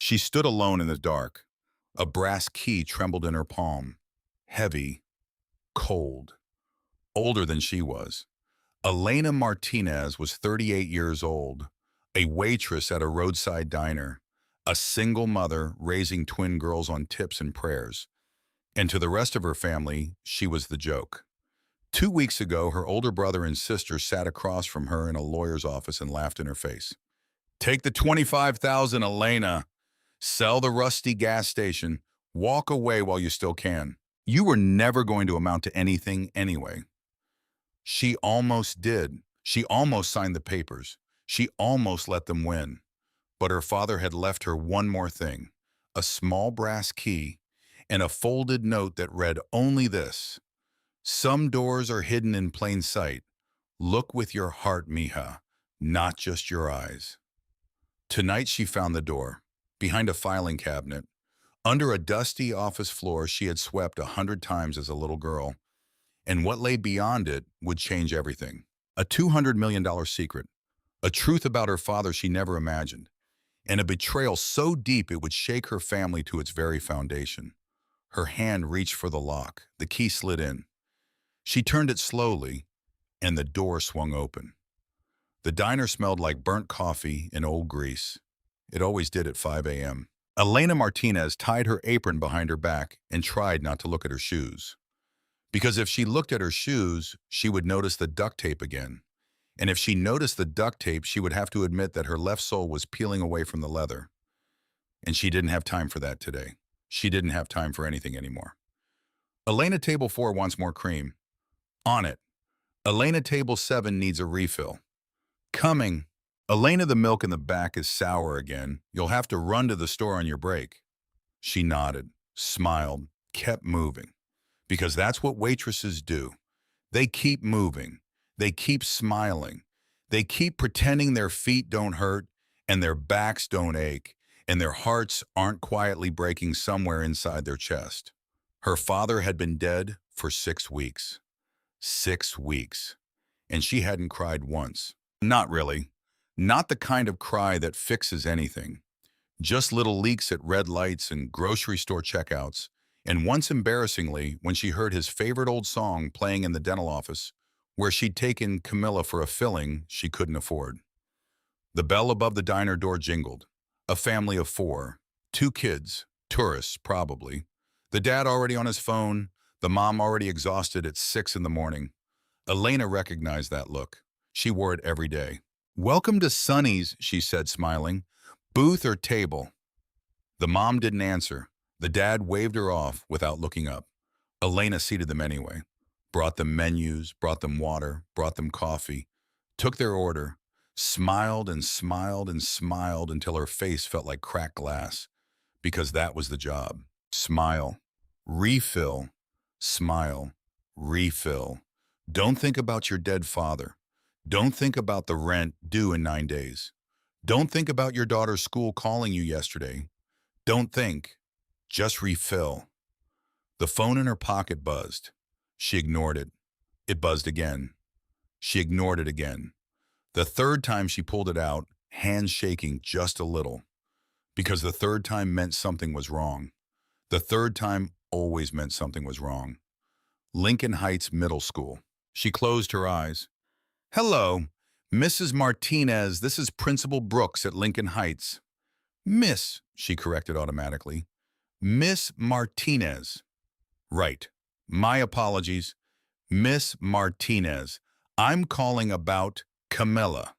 She stood alone in the dark. A brass key trembled in her palm. Heavy, cold, older than she was. Elena Martinez was 38 years old, a waitress at a roadside diner, a single mother raising twin girls on tips and prayers. And to the rest of her family, she was the joke. 2 weeks ago, her older brother and sister sat across from her in a lawyer's office and laughed in her face. Take the 25,000, Elena. Sell the rusty gas station. Walk away while you still can. You were never going to amount to anything anyway. She almost did. She almost signed the papers. She almost let them win. But her father had left her one more thing, a small brass key and a folded note that read only this: some doors are hidden in plain sight. Look with your heart, mija, not just your eyes. Tonight she found the door, behind a filing cabinet, under a dusty office floor she had swept 100 times as a little girl, and what lay beyond it would change everything. A $200 million secret, a truth about her father she never imagined, and a betrayal so deep it would shake her family to its very foundation. Her hand reached for the lock. The key slid in. She turned it slowly, and the door swung open. The diner smelled like burnt coffee and old grease. It always did at 5 a.m. Elena Martinez tied her apron behind her back and tried not to look at her shoes. Because if she looked at her shoes, she would notice the duct tape again. And if she noticed the duct tape, she would have to admit that her left sole was peeling away from the leather. And she didn't have time for that today. She didn't have time for anything anymore. Elena Table 4 wants more cream. On it. Elena Table 7 needs a refill. Coming. Elena, the milk in the back is sour again. You'll have to run to the store on your break. She nodded, smiled, kept moving. Because that's what waitresses do. They keep moving. They keep smiling. They keep pretending their feet don't hurt and their backs don't ache and their hearts aren't quietly breaking somewhere inside their chest. Her father had been dead for 6 weeks. 6 weeks. And she hadn't cried once. Not really. Not the kind of cry that fixes anything. Just little leaks at red lights and grocery store checkouts. And once embarrassingly, when she heard his favorite old song playing in the dental office, where she'd taken Camilla for a filling she couldn't afford. The bell above the diner door jingled. A family of 4. 2 kids, tourists probably. The dad already on his phone, the mom already exhausted at 6 in the morning. Elena recognized that look. She wore it every day. Welcome to Sonny's, she said, smiling. Booth or table? The mom didn't answer. The dad waved her off without looking up. Elena seated them anyway. Brought them menus, brought them water, brought them coffee, took their order, smiled and smiled and smiled until her face felt like cracked glass, because that was the job. Smile, refill, smile, refill. Don't think about your dead father. Don't think about the rent due in 9 days. Don't think about your daughter's school calling you yesterday. Don't think. Just refill. The phone in her pocket buzzed. She ignored it. It buzzed again. She ignored it again. The third time she pulled it out, hands shaking just a little. Because the third time meant something was wrong. The third time always meant something was wrong. Lincoln Heights Middle School. She closed her eyes. Hello, Mrs. Martinez, this is Principal Brooks at Lincoln Heights. Miss, she corrected automatically. Miss Martinez. Right. My apologies. Miss Martinez. I'm calling about Camilla.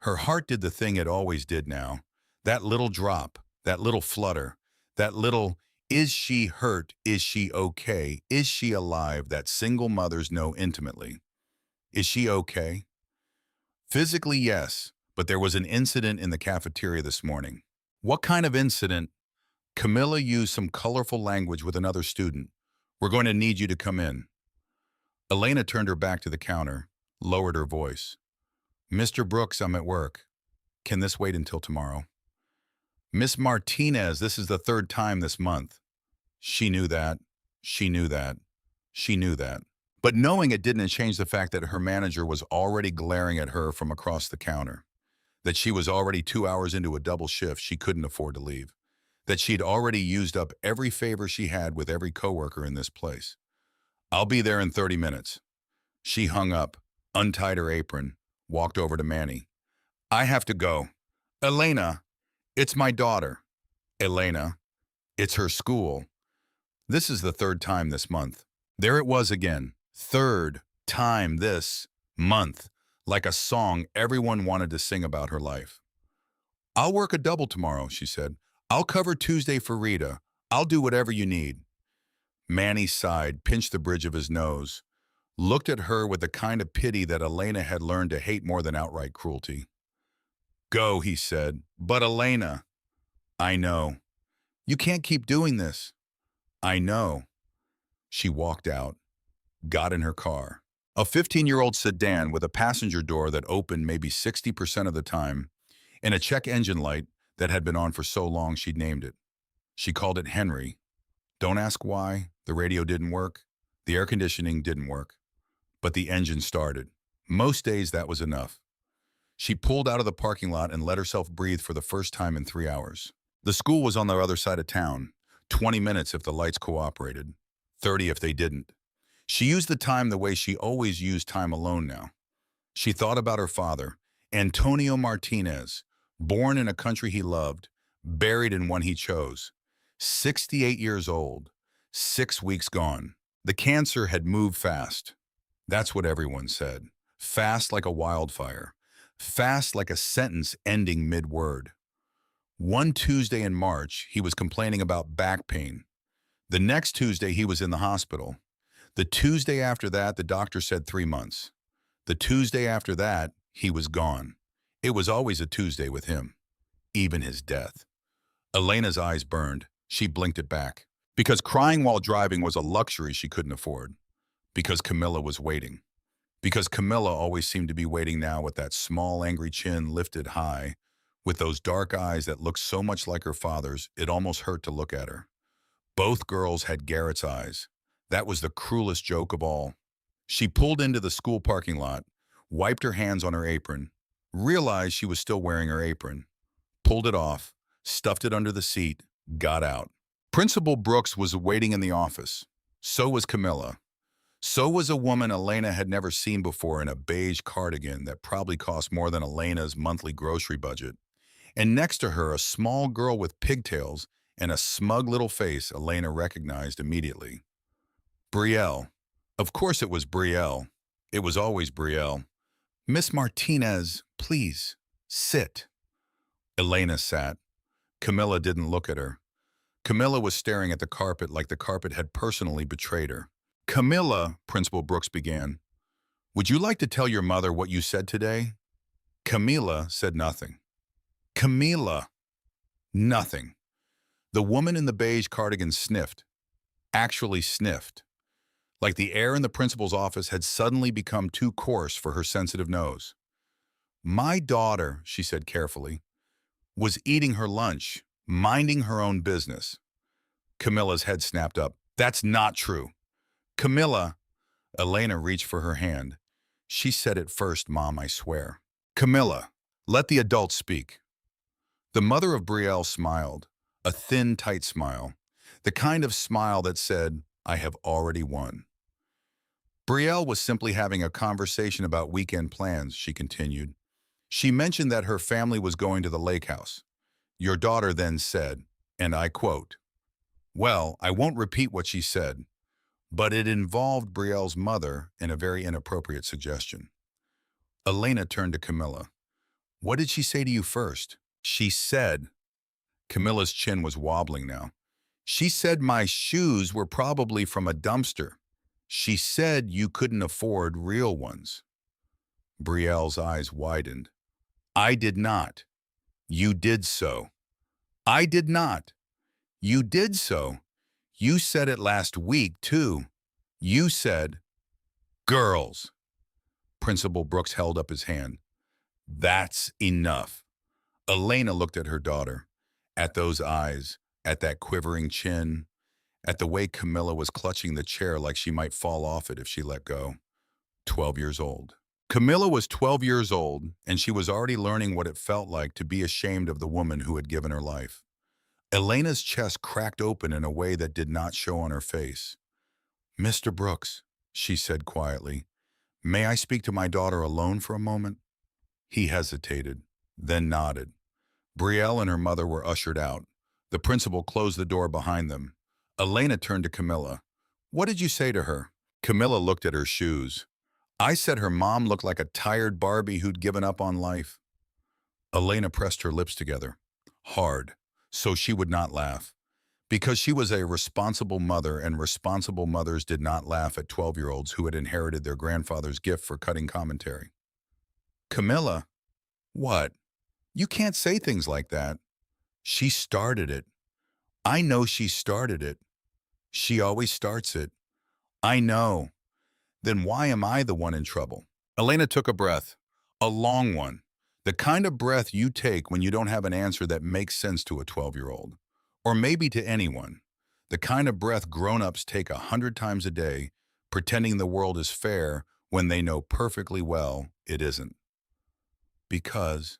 Her heart did the thing it always did now. That little drop, that little flutter, that little, is she hurt? Is she okay? Is she alive? That single mothers know intimately. Is she okay? Physically, yes, but there was an incident in the cafeteria this morning. What kind of incident? Camilla used some colorful language with another student. We're going to need you to come in. Elena turned her back to the counter, lowered her voice. Mr. Brooks, I'm at work. Can this wait until tomorrow? Miss Martinez, this is the 3rd time this month. She knew that. She knew that. She knew that. But knowing it didn't change the fact that her manager was already glaring at her from across the counter. that she was already 2 hours into a double shift she couldn't afford to leave, that she'd already used up every favor she had with every coworker in this place. "I'll be there in 30 minutes. She hung up, untied her apron, walked over to Manny. "I have to go. Elena, it's my daughter. Elena, it's her school. This is the third time this month." There it was again. Third time this month. Like a song everyone wanted to sing about her life. "I'll work a double tomorrow," she said. "I'll cover Tuesday for Rita. I'll do whatever you need." Manny sighed, pinched the bridge of his nose, looked at her with the kind of pity that Elena had learned to hate more than outright cruelty. "Go," he said. "But Elena." "I know. You can't keep doing this." "I know." She walked out, got in her car. A 15-year-old sedan with a passenger door that opened maybe 60% of the time, and a check engine light that had been on for so long she'd named it. She called it Henry. Don't ask why. The radio didn't work. The air conditioning didn't work. But the engine started. Most days that was enough. She pulled out of the parking lot and let herself breathe for the first time in 3 hours. The school was on the other side of town, 20 minutes if the lights cooperated, 30 if they didn't. She used the time the way she always used time alone now. She thought about her father, Antonio Martinez, born in a country he loved, buried in one he chose. 68 years old, 6 weeks gone. The cancer had moved fast. That's what everyone said. Fast like a wildfire. Fast like a sentence ending mid-word. One Tuesday in March, he was complaining about back pain. The next Tuesday, he was in the hospital. The Tuesday after that, the doctor said 3 months. The Tuesday after that, he was gone. It was always a Tuesday with him, even his death. Elena's eyes burned. She blinked it back. Because crying while driving was a luxury she couldn't afford. Because Camilla was waiting. Because Camilla always seemed to be waiting now with that small, angry chin lifted high, with those dark eyes that looked so much like her father's, it almost hurt to look at her. Both girls had Garrett's eyes. That was the cruelest joke of all. She pulled into the school parking lot, wiped her hands on her apron, realized she was still wearing her apron, pulled it off, stuffed it under the seat, got out. Principal Brooks was waiting in the office. So was Camilla. So was a woman Elena had never seen before in a beige cardigan that probably cost more than Elena's monthly grocery budget. And next to her, a small girl with pigtails and a smug little face Elena recognized immediately. Brielle. Of course it was Brielle. It was always Brielle. "Miss Martinez, please, sit." Elena sat. Camilla didn't look at her. Camilla was staring at the carpet like the carpet had personally betrayed her. "Camilla," Principal Brooks began, "would you like to tell your mother what you said today?" Camilla said nothing. Camilla. Nothing. The woman in the beige cardigan sniffed. Actually sniffed. Like the air in the principal's office had suddenly become too coarse for her sensitive nose. "My daughter," she said carefully, "was eating her lunch, minding her own business." Camilla's head snapped up. "That's not true." "Camilla." Elena reached for her hand. "She said it first, Mom, I swear." "Camilla, let the adults speak." The mother of Brielle smiled, a thin, tight smile, the kind of smile that said, "I have already won." Brielle was simply having a conversation about weekend plans, she continued. She mentioned that her family was going to the lake house. Your daughter then said, and I quote, well, I won't repeat what she said, but it involved Brielle's mother in a very inappropriate suggestion. Elena turned to Camilla. "What did she say to you first?" "She said," Camilla's chin was wobbling now, "she said my shoes were probably from a dumpster. She said you couldn't afford real ones." Brielle's eyes widened. "I did not. You did so." "I did not. You did so. You said it last week, too. You said..." "Girls!" Principal Brooks held up his hand. "That's enough." Elena looked at her daughter, at those eyes, at that quivering chin, at the way Camilla was clutching the chair like she might fall off it if she let go. 12 years old. Camilla was 12 years old, and she was already learning what it felt like to be ashamed of the woman who had given her life. Elena's chest cracked open in a way that did not show on her face. "Mr. Brooks," she said quietly, "may I speak to my daughter alone for a moment?" He hesitated, then nodded. Brielle and her mother were ushered out. The principal closed the door behind them. Elena turned to Camilla. "What did you say to her?" Camilla looked at her shoes. "I said her mom looked like a tired Barbie who'd given up on life." Elena pressed her lips together, hard, so she would not laugh. Because she was a responsible mother, and responsible mothers did not laugh at 12-year-olds who had inherited their grandfather's gift for cutting commentary. "Camilla, what? You can't say things like that. She started it. I know she started it. She always starts it. I know. Then why am I the one in trouble?" Elena took a breath, a long one, the kind of breath you take when you don't have an answer that makes sense to a 12-year-old, or maybe to anyone, the kind of breath grown-ups take 100 times a day, pretending the world is fair when they know perfectly well it isn't. "Because,"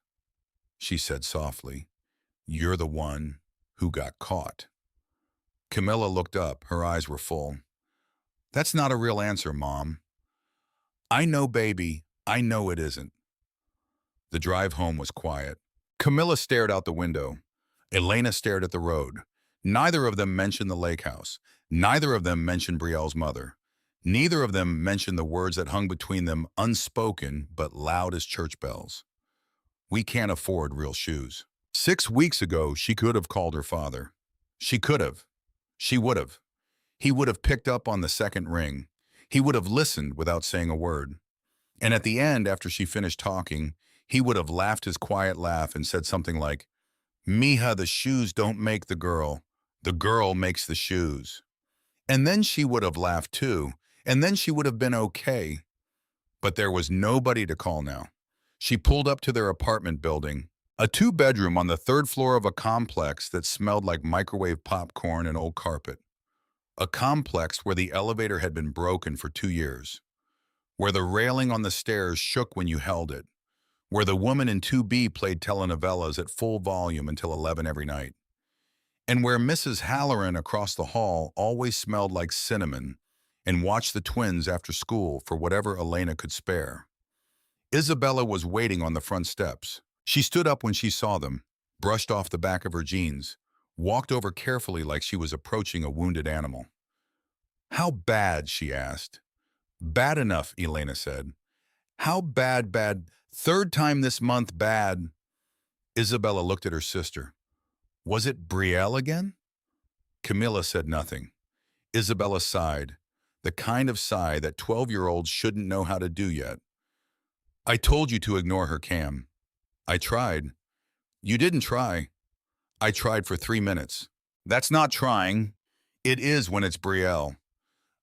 she said softly, "you're the one who got caught." Camilla looked up. Her eyes were full. "That's not a real answer, Mom." "I know, baby. I know it isn't." The drive home was quiet. Camilla stared out the window. Elena stared at the road. Neither of them mentioned the lake house. Neither of them mentioned Brielle's mother. Neither of them mentioned the words that hung between them, unspoken but loud as church bells. "We can't afford real shoes." 6 weeks ago, she could have called her father. She could have. She would have. He would have picked up on the second ring. He would have listened without saying a word. And at the end, after she finished talking, he would have laughed his quiet laugh and said something like, "Mija, the shoes don't make the girl makes the shoes." And then she would have laughed too, and then she would have been okay. But there was nobody to call now. She pulled up to their apartment building, a two-bedroom on the third floor of a complex that smelled like microwave popcorn and old carpet. A complex where the elevator had been broken for 2 years, where the railing on the stairs shook when you held it, where the woman in 2B played telenovelas at full volume until 11 every night, and where Mrs. Halloran across the hall always smelled like cinnamon and watched the twins after school for whatever Elena could spare. Isabella was waiting on the front steps. She stood up when she saw them, brushed off the back of her jeans, walked over carefully like she was approaching a wounded animal. "How bad?" she asked. "Bad enough," Elena said. "How bad, bad? Third time this month, bad." Isabella looked at her sister. "Was it Brielle again?" Camilla said nothing. Isabella sighed, the kind of sigh that 12-year-olds shouldn't know how to do yet. "I told you to ignore her, Cam." "I tried." "You didn't try." "I tried for 3 minutes." "That's not trying." "It is when it's Brielle."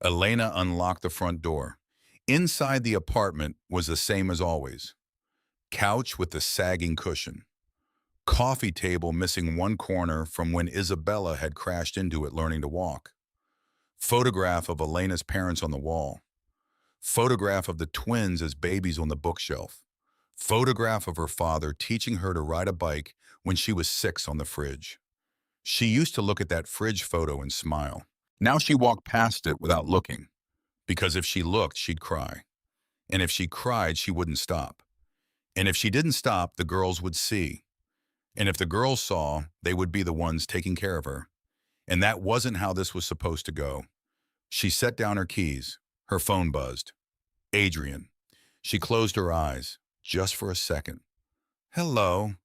Elena unlocked the front door. Inside the apartment was the same as always. Couch with the sagging cushion. Coffee table missing one corner from when Isabella had crashed into it learning to walk. Photograph of Elena's parents on the wall. Photograph of the twins as babies on the bookshelf. Photograph of her father teaching her to ride a bike when she was 6 on the fridge. She used to look at that fridge photo and smile. Now she walked past it without looking, because if she looked, she'd cry. And if she cried, she wouldn't stop. And if she didn't stop, the girls would see. And if the girls saw, they would be the ones taking care of her. And that wasn't how this was supposed to go. She set down her keys. Her phone buzzed. Adrian. She closed her eyes, just for a second. "Hello."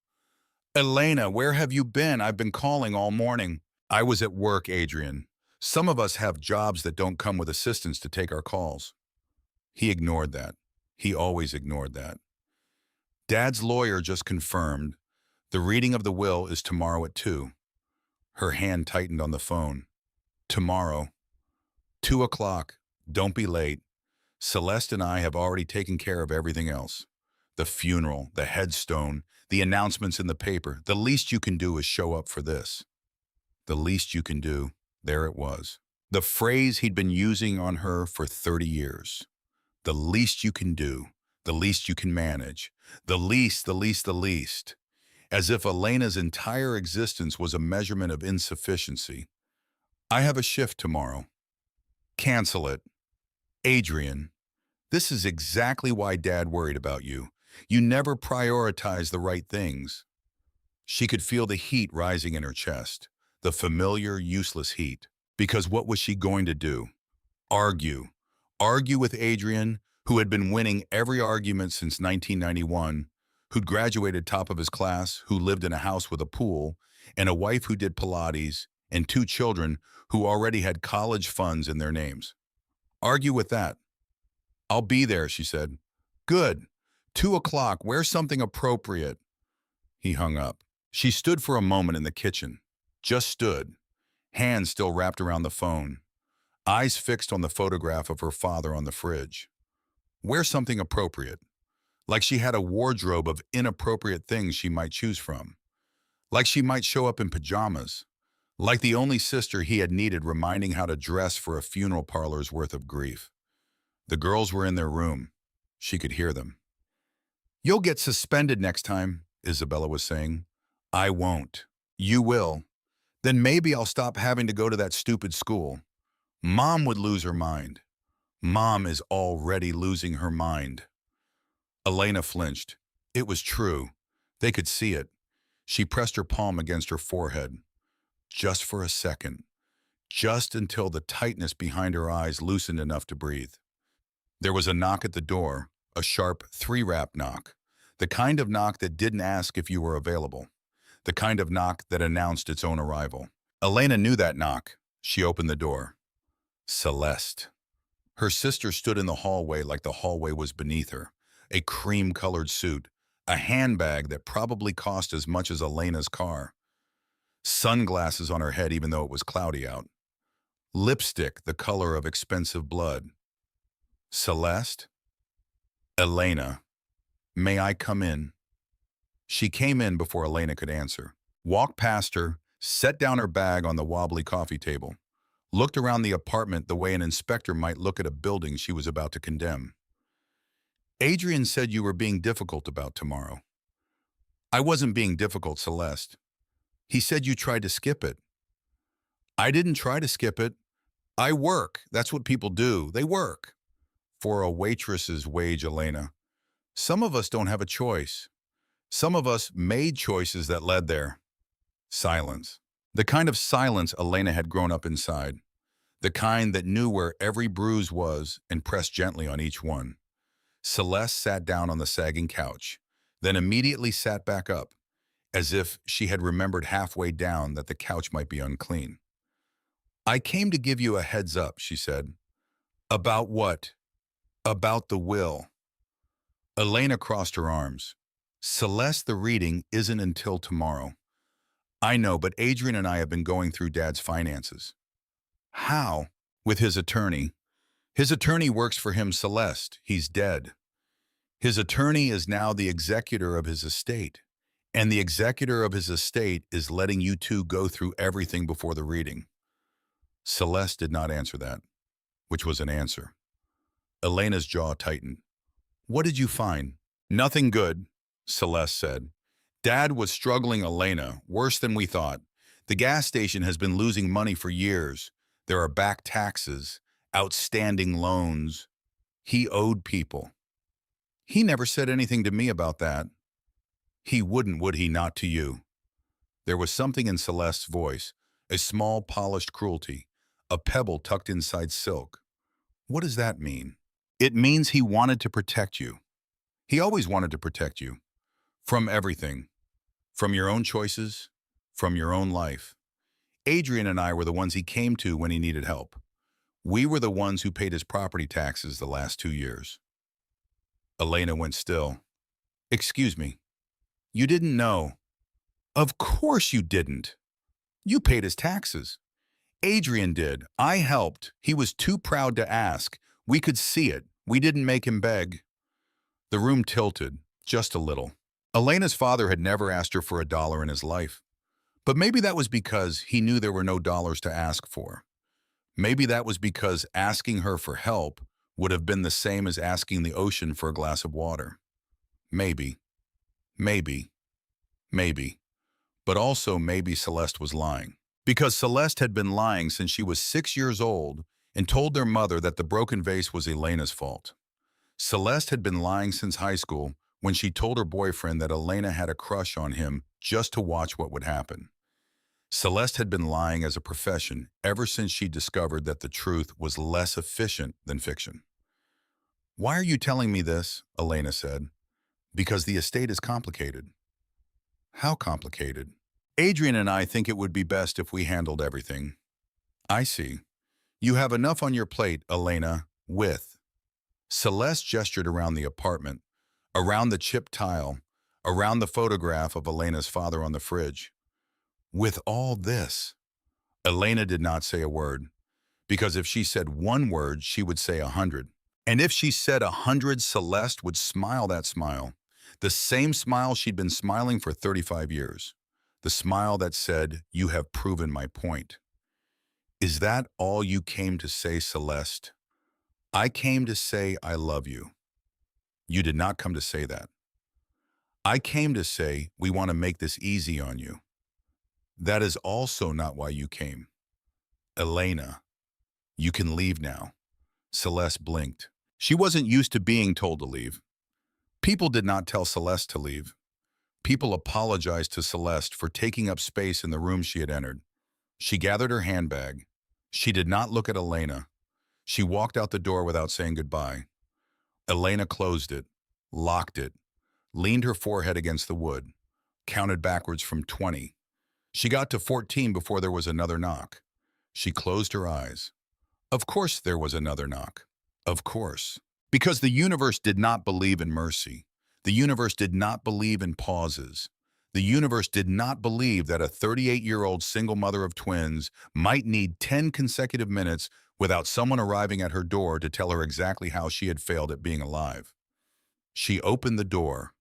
"Elena, where have you been? I've been calling all morning." "I was at work, Adrian. Some of us have jobs that don't come with assistants to take our calls." He ignored that. He always ignored that. "Dad's lawyer just confirmed. The reading of the will is tomorrow at 2. Her hand tightened on the phone. "Tomorrow. 2 o'clock. Don't be late. Celeste and I have already taken care of everything else. The funeral, the headstone, the announcements in the paper. The least you can do is show up for this." The least you can do. There it was. The phrase he'd been using on her for 30 years. The least you can do. The least you can manage. The least, the least, the least. As if Elena's entire existence was a measurement of insufficiency. I have a shift tomorrow. Cancel it. Adrian, this is exactly why Dad worried about you. You never prioritize the right things. She could feel the heat rising in her chest, the familiar, useless heat. Because what was she going to do? Argue. Argue with Adrian, who had been winning every argument since 1991, who'd graduated top of his class, who lived in a house with a pool, and a wife who did Pilates, and two children who already had college funds in their names. Argue with that. I'll be there, she said. Good. 2 o'clock. Wear something appropriate. He hung up. She stood for a moment in the kitchen. Just stood, hands still wrapped around the phone, eyes fixed on the photograph of her father on the fridge. Wear something appropriate. Like she had a wardrobe of inappropriate things she might choose from. Like she might show up in pajamas. Like the only sister he had needed reminding how to dress for a funeral parlor's worth of grief. The girls were in their room. She could hear them. You'll get suspended next time, Isabella was saying. I won't. You will. Then maybe I'll stop having to go to that stupid school. Mom would lose her mind. Mom is already losing her mind. Elena flinched. It was true. They could see it. She pressed her palm against her forehead. Just for a second. Just until the tightness behind her eyes loosened enough to breathe. There was a knock at the door, a sharp 3-rap knock. The kind of knock that didn't ask if you were available. The kind of knock that announced its own arrival. Elena knew that knock. She opened the door. Celeste. Her sister stood in the hallway like the hallway was beneath her. A cream-colored suit, a handbag that probably cost as much as Elena's car. Sunglasses on her head even though it was cloudy out. Lipstick the color of expensive blood. Celeste? Elena. May I come in? She came in before Elena could answer. Walked past her, set down her bag on the wobbly coffee table. Looked around the apartment the way an inspector might look at a building she was about to condemn. Adrian said you were being difficult about tomorrow. I wasn't being difficult, Celeste. He said you tried to skip it. I didn't try to skip it. I work. That's what people do. They work. For a waitress's wage, Elena. Some of us don't have a choice. Some of us made choices that led there. Silence. The kind of silence Elena had grown up inside. The kind that knew where every bruise was and pressed gently on each one. Celeste sat down on the sagging couch, then immediately sat back up, as if she had remembered halfway down that the couch might be unclean. I came to give you a heads up, she said. About what? About the will. Elena crossed her arms. Celeste, the reading isn't until tomorrow. I know, but Adrian and I have been going through Dad's finances. How? With his attorney. His attorney works for him, Celeste. He's dead. His attorney is now the executor of his estate. And the executor of his estate is letting you two go through everything before the reading. Celeste did not answer that, which was an answer. Elena's jaw tightened. What did you find? Nothing good, Celeste said. Dad was struggling, Elena, worse than we thought. The gas station has been losing money for years. There are back taxes, outstanding loans. He owed people. He never said anything to me about that. He wouldn't, would he not, to you? There was something in Celeste's voice, a small, polished cruelty, a pebble tucked inside silk. What does that mean? It means he wanted to protect you. He always wanted to protect you. From everything. From your own choices. From your own life. Adrian and I were the ones he came to when he needed help. We were the ones who paid his property taxes the last 2 years. Elena went still. Excuse me. You didn't know. Of course you didn't. You paid his taxes. Adrian did. I helped. He was too proud to ask. We could see it. We didn't make him beg. The room tilted, just a little. Elena's father had never asked her for a dollar in his life. But maybe that was because he knew there were no dollars to ask for. Maybe that was because asking her for help would have been the same as asking the ocean for a glass of water. Maybe, maybe, maybe. But also maybe Celeste was lying. Because Celeste had been lying since she was 6 years old and told their mother that the broken vase was Elena's fault. Celeste had been lying since high school when she told her boyfriend that Elena had a crush on him just to watch what would happen. Celeste had been lying as a profession ever since she discovered that the truth was less efficient than fiction. "Why are you telling me this?" Elena said. "Because the estate is complicated." "How complicated?" "Adrian and I think it would be best if we handled everything." "I see. You have enough on your plate, Elena, with—" Celeste gestured around the apartment, around the chipped tile, around the photograph of Elena's father on the fridge. "With all this." Elena did not say a word, because if she said one word, she would say 100. And if she said 100, Celeste would smile that smile, the same smile she'd been smiling for 35 years, the smile that said, "You have proven my point." "Is that all you came to say, Celeste?" "I came to say I love you." "You did not come to say that." "I came to say we want to make this easy on you." "That is also not why you came." "Elena, you can leave now." Celeste blinked. She wasn't used to being told to leave. People did not tell Celeste to leave. People apologized to Celeste for taking up space in the room she had entered. She gathered her handbag. She did not look at Elena. She walked out the door without saying goodbye. Elena closed it, locked it, leaned her forehead against the wood, counted backwards from 20. She got to 14 before there was another knock. She closed her eyes. Of course there was another knock. Of course. Because the universe did not believe in mercy. The universe did not believe in pauses. The universe did not believe that a 38-year-old single mother of twins might need 10 consecutive minutes without someone arriving at her door to tell her exactly how she had failed at being alive. She opened the door.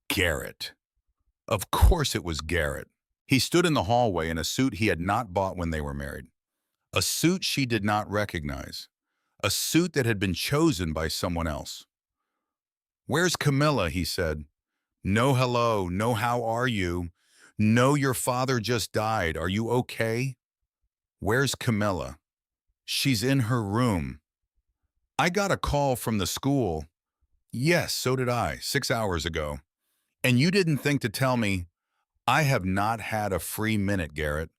Garrett. Of course it was Garrett. He stood in the hallway in a suit he had not bought when they were married. A suit she did not recognize. A suit that had been chosen by someone else. "Where's Camilla?" he said. "No hello, no how are you? No, your father just died. Are you okay?" "Where's Camilla?" "She's in her room." "I got a call from the school." "Yes, so did I, 6 hours ago." "And you didn't think to tell me—" "I have not had a free minute, Garrett."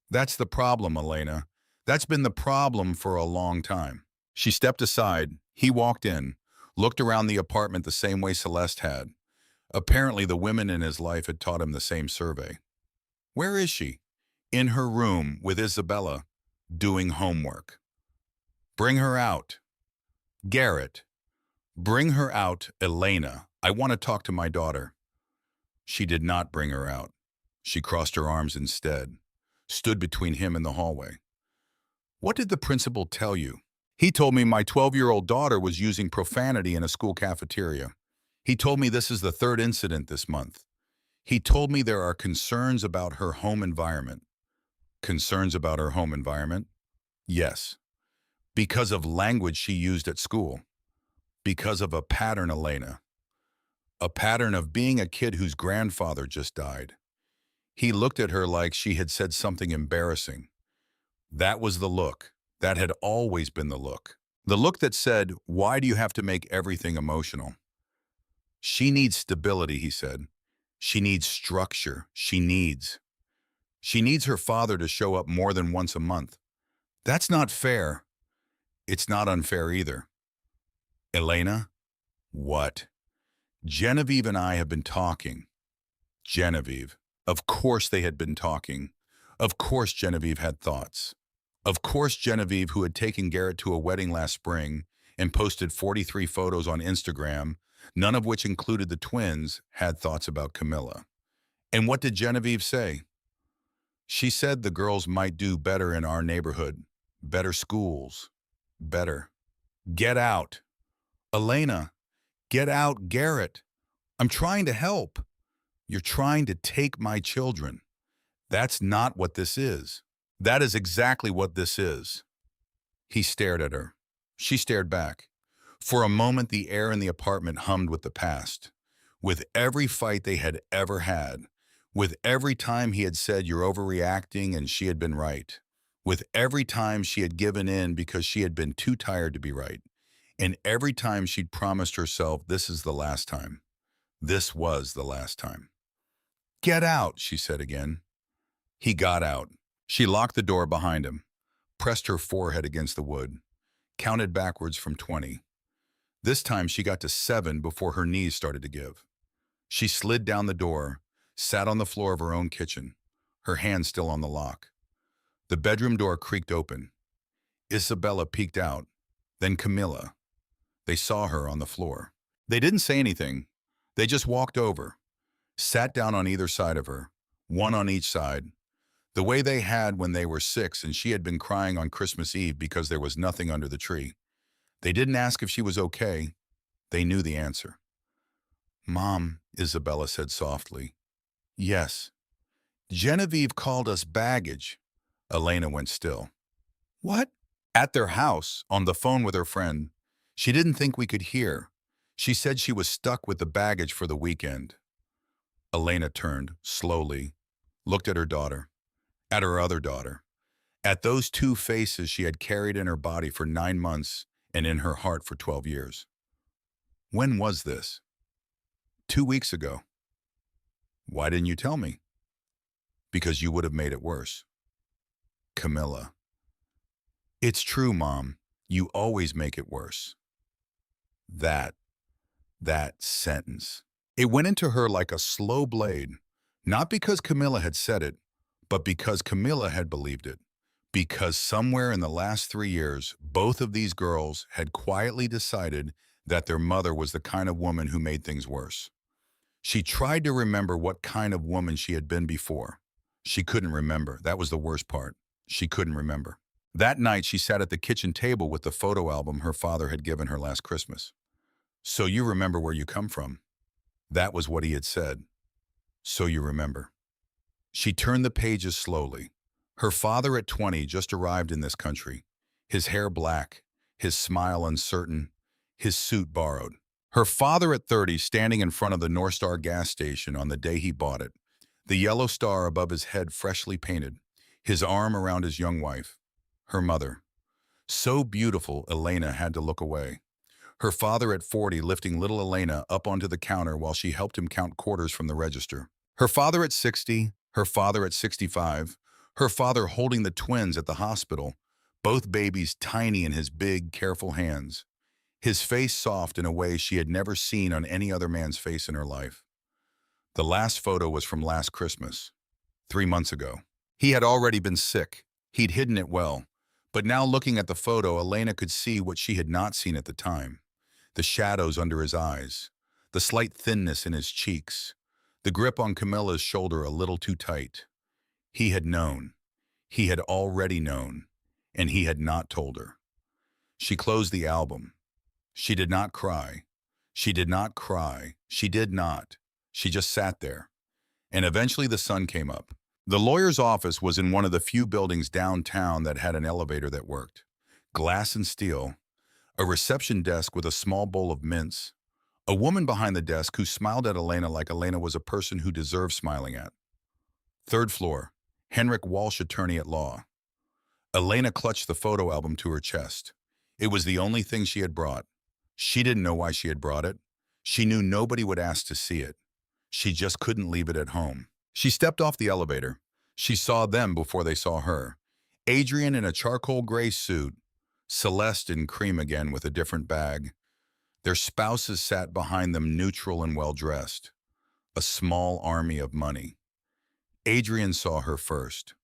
"That's the problem, Elena. That's been the problem for a long time." She stepped aside. He walked in, looked around the apartment the same way Celeste had. Apparently, the women in his life had taught him the same survey. "Where is she?" "In her room with Isabella, doing homework." "Bring her out." "Garrett, bring her out, Elena. I want to talk to my daughter." She did not bring her out. She crossed her arms instead, stood between him and the hallway. "What did the principal tell you?" "He told me my 12-year-old daughter was using profanity in a school cafeteria. He told me this is the third incident this month. He told me there are concerns about her home environment." "Concerns about her home environment?" "Yes. Because of language she used at school. Because of a pattern, Elena. A pattern of being a kid whose grandfather just died." He looked at her like she had said something embarrassing. That was the look. That had always been the look. The look that said, "Why do you have to make everything emotional?" "She needs stability," he said. "She needs structure. She needs her father to show up more than once a month." "That's not fair." "It's not unfair either." "Elena?" "What?" "Genevieve and I have been talking." Genevieve. Of course they had been talking. Of course Genevieve had thoughts. Of course Genevieve, who had taken Garrett to a wedding last spring and posted 43 photos on Instagram, none of which included the twins, had thoughts about Camilla. And what did Genevieve say? She said the girls might do better in our neighborhood. Better schools. Better. Get out. Elena, get out, Garrett. I'm trying to help. You're trying to take my children. That's not what this is. That is exactly what this is. He stared at her. She stared back. For a moment, the air in the apartment hummed with the past. With every fight they had ever had. With every time he had said, "You're overreacting," and she had been right. With every time she had given in because she had been too tired to be right. And every time she'd promised herself, "This is the last time." This was the last time. "Get out," she said again. He got out. She locked the door behind him, pressed her forehead against the wood, counted backwards from 20. This time she got to 7 before her knees started to give. She slid down the door, sat on the floor of her own kitchen, her hand still on the lock. The bedroom door creaked open. Isabella peeked out, then Camilla. They saw her on the floor. They didn't say anything. They just walked over, sat down on either side of her, one on each side, the way they had when they were 6 and she had been crying on Christmas Eve because there was nothing under the tree. They didn't ask if she was okay. They knew the answer. "Mom," Isabella said softly. "Yes." "Genevieve called us baggage." Elena went still. "What?" "At their house, on the phone with her friend. She didn't think we could hear. She said she was stuck with the baggage for the weekend." Elena turned, slowly, looked at her daughter, at her other daughter, at those two faces she had carried in her body for 9 months and in her heart for 12 years. "When was this?" "2 weeks ago." "Why didn't you tell me?" "Because you would have made it worse." Camilla. "It's true, Mom. You always make it worse." That sentence. It went into her like a slow blade, not because Camilla had said it, but because Camilla had believed it. Because somewhere in the last 3 years, both of these girls had quietly decided that their mother was the kind of woman who made things worse. She tried to remember what kind of woman she had been before. She couldn't remember. That was the worst part. She couldn't remember. That night, she sat at the kitchen table with the photo album her father had given her last Christmas. "So you remember where you come from." That was what he had said. "So you remember." She turned the pages slowly. Her father at 20 just arrived in this country. His hair black, his smile uncertain, his suit borrowed. Her father at 30 standing in front of the North Star gas station on the day he bought it. The yellow star above his head freshly painted. His arm around his young wife. Her mother. So beautiful, Elena had to look away. Her father at 40 lifting little Elena up onto the counter while she helped him count quarters from the register. Her father at 60, her father at 65, her father holding the twins at the hospital, both babies tiny in his big, careful hands. His face soft in a way she had never seen on any other man's face in her life. The last photo was from last Christmas, 3 months ago. He had already been sick. He'd hidden it well. But now looking at the photo, Elena could see what she had not seen at the time. The shadows under his eyes, the slight thinness in his cheeks, the grip on Camilla's shoulder a little too tight. He had known. He had already known. And he had not told her. She closed the album. She did not cry. She did not cry. She did not. She just sat there. And eventually the sun came up. The lawyer's office was in one of the few buildings downtown that had an elevator that worked. Glass and steel. A reception desk with a small bowl of mints. A woman behind the desk who smiled at Elena like Elena was a person who deserved smiling at. Third floor. Henrik Walsh, attorney at law. Elena clutched the photo album to her chest. It was the only thing she had brought. She didn't know why she had brought it. She knew nobody would ask to see it. She just couldn't leave it at home. She stepped off the elevator. She saw them before they saw her. Adrian in a charcoal gray suit. Celeste in cream again with a different bag. Their spouses sat behind them neutral and well-dressed. A small army of money. Adrian saw her first.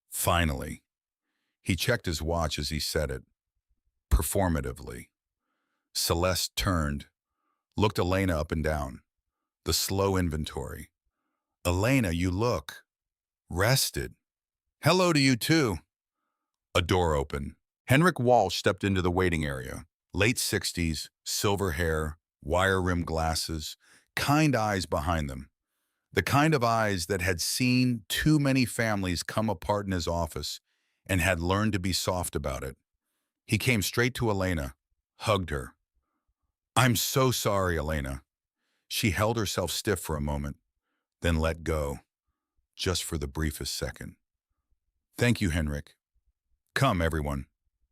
Finally. He checked his watch as he said it. Performatively. Celeste turned, looked Elena up and down. The slow inventory. "Elena, you look rested." "Hello to you too." A door opened. Henrik Walsh stepped into the waiting area. Late 60s, silver hair, wire-rimmed glasses, kind eyes behind them. The kind of eyes that had seen too many families come apart in his office and had learned to be soft about it. He came straight to Elena, hugged her. I'm so sorry, Elena. She held herself stiff for a moment, then let go, just for the briefest second. Thank you, Henrik. Come, everyone.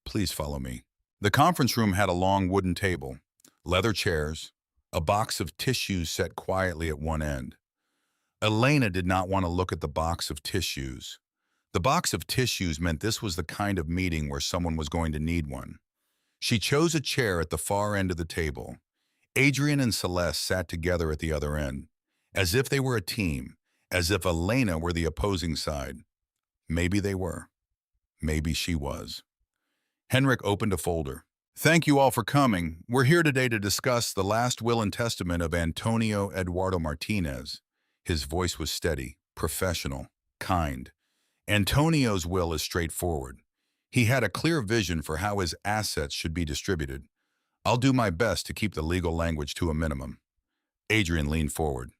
Please follow me. The conference room had a long wooden table, leather chairs, a box of tissues set quietly at one end. Elena did not want to look at the box of tissues. The box of tissues meant this was the kind of meeting where someone was going to need one. She chose a chair at the far end of the table. Adrian and Celeste sat together at the other end, as if they were a team, as if Elena were the opposing side. Maybe they were. Maybe she was. Henrik opened a folder. Thank you all for coming. We're here today to discuss the last will and testament of Antonio Eduardo Martinez. His voice was steady, professional, kind. Antonio's will is straightforward. He had a clear vision for how his assets should be distributed. I'll do my best to keep the legal language to a minimum. Adrian leaned forward.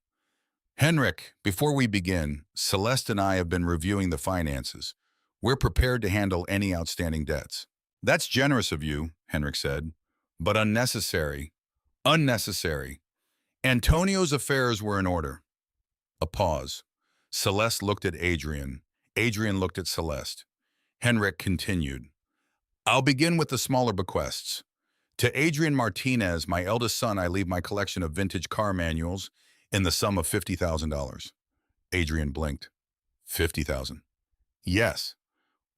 Henrik, before we begin, Celeste and I have been reviewing the finances. We're prepared to handle any outstanding debts. That's generous of you, Henrik said, but unnecessary. Unnecessary. Antonio's affairs were in order. A pause. Celeste looked at Adrian. Adrian looked at Celeste. Henrik continued. I'll begin with the smaller bequests. To Adrian Martinez, my eldest son, I leave my collection of vintage car manuals in the sum of $50,000. Adrian blinked. $50,000. Yes.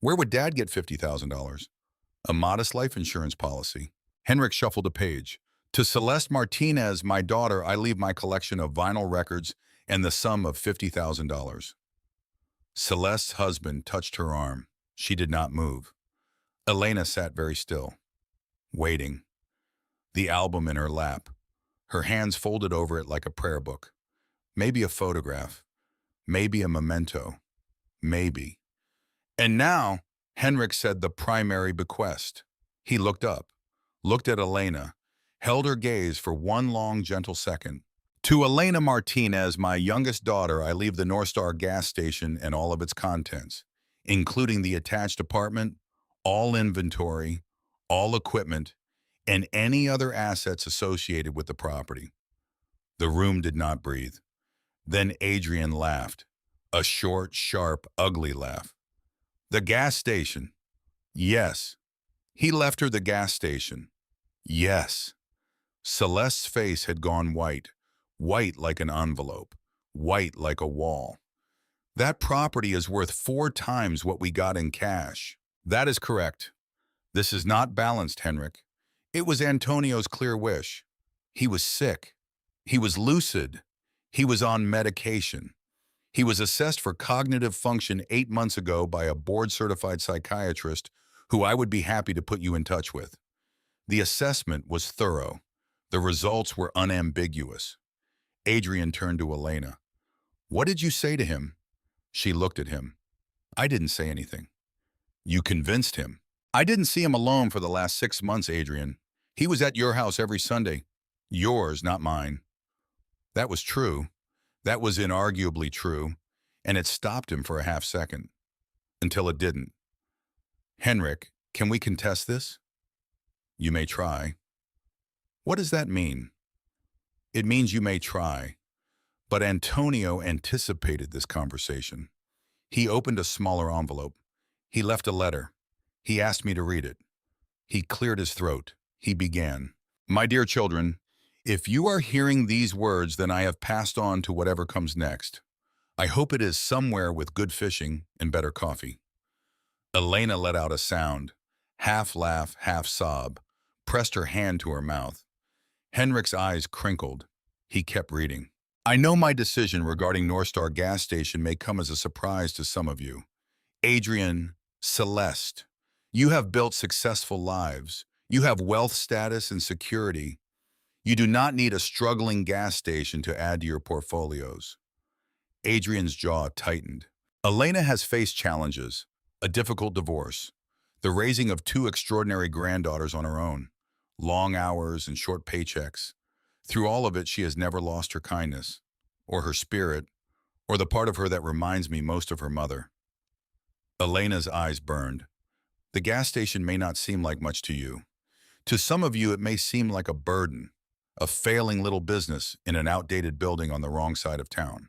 Where would Dad get $50,000? A modest life insurance policy. Henrik shuffled a page. To Celeste Martinez, my daughter, I leave my collection of vinyl records and the sum of $50,000. Celeste's husband touched her arm. She did not move. Elena sat very still, waiting. The album in her lap, her hands folded over it like a prayer book. Maybe a photograph. Maybe a memento. Maybe. And now, Henrik said the primary bequest. He looked up, looked at Elena, held her gaze for one long, gentle second. To Elena Martinez, my youngest daughter, I leave the North Star gas station and all of its contents, including the attached apartment, all inventory, all equipment, and any other assets associated with the property. The room did not breathe. Then Adrian laughed, a short, sharp, ugly laugh. The gas station. Yes. He left her the gas station. Yes. Celeste's face had gone white, white like an envelope, white like a wall. That property is worth 4 times what we got in cash. That is correct. This is not balanced, Henrik. It was Antonio's clear wish. He was sick. He was lucid. He was on medication. He was assessed for cognitive function 8 months ago by a board-certified psychiatrist who I would be happy to put you in touch with. The assessment was thorough. The results were unambiguous. Adrian turned to Elena. What did you say to him? She looked at him. I didn't say anything. You convinced him. I didn't see him alone for the last 6 months, Adrian. He was at your house every Sunday. Yours, not mine. That was true. That was inarguably true, and it stopped him for a half second. Until it didn't. Henrik, can we contest this? You may try. What does that mean? It means you may try. But Antonio anticipated this conversation. He opened a smaller envelope. He left a letter. He asked me to read it. He cleared his throat. He began. My dear children, if you are hearing these words, then I have passed on to whatever comes next. I hope it is somewhere with good fishing and better coffee. Elena let out a sound, half laugh, half sob, pressed her hand to her mouth. Henrik's eyes crinkled. He kept reading. I know my decision regarding North Star gas station may come as a surprise to some of you. Adrian, Celeste, you have built successful lives. You have wealth status and security. You do not need a struggling gas station to add to your portfolios. Adrian's jaw tightened. Elena has faced challenges, a difficult divorce, the raising of 2 extraordinary granddaughters on her own, long hours and short paychecks. Through all of it, she has never lost her kindness, or her spirit, or the part of her that reminds me most of her mother. Elena's eyes burned. The gas station may not seem like much to you. To some of you, it may seem like a burden, a failing little business in an outdated building on the wrong side of town.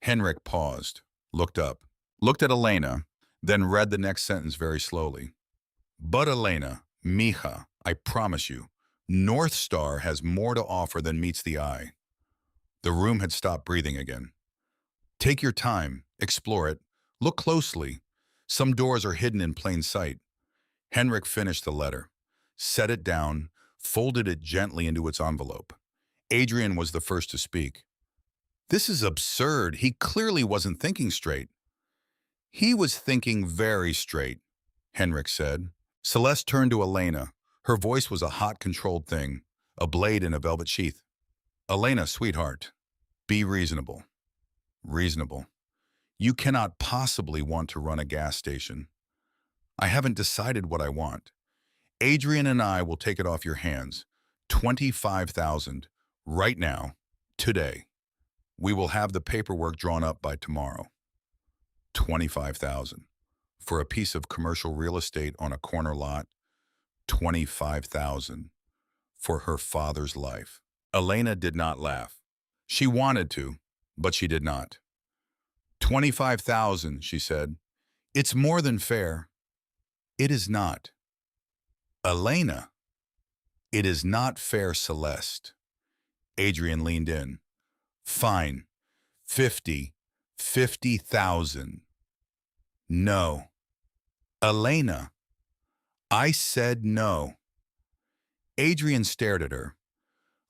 Henrik paused, looked up, looked at Elena, then read the next sentence very slowly. But Elena, mija, I promise you, North Star has more to offer than meets the eye. The room had stopped breathing again. Take your time, explore it, look closely. Some doors are hidden in plain sight. Henrik finished the letter, set it down, folded it gently into its envelope. Adrian was the first to speak. This is absurd. He clearly wasn't thinking straight. He was thinking very straight, Henrik said. Celeste turned to Elena. Her voice was a hot, controlled thing, a blade in a velvet sheath. Elena, sweetheart, be reasonable. Reasonable. You cannot possibly want to run a gas station. I haven't decided what I want. Adrian and I will take it off your hands. 25,000, right now, today. We will have the paperwork drawn up by tomorrow. 25,000. For a piece of commercial real estate on a corner lot, 25,000. For her father's life. Elena did not laugh. She wanted to, but she did not. 25,000, she said. It's more than fair. It is not. Elena, it is not fair, Celeste. Adrian leaned in. Fine. 50,000. No. Elena, I said no. Adrian stared at her,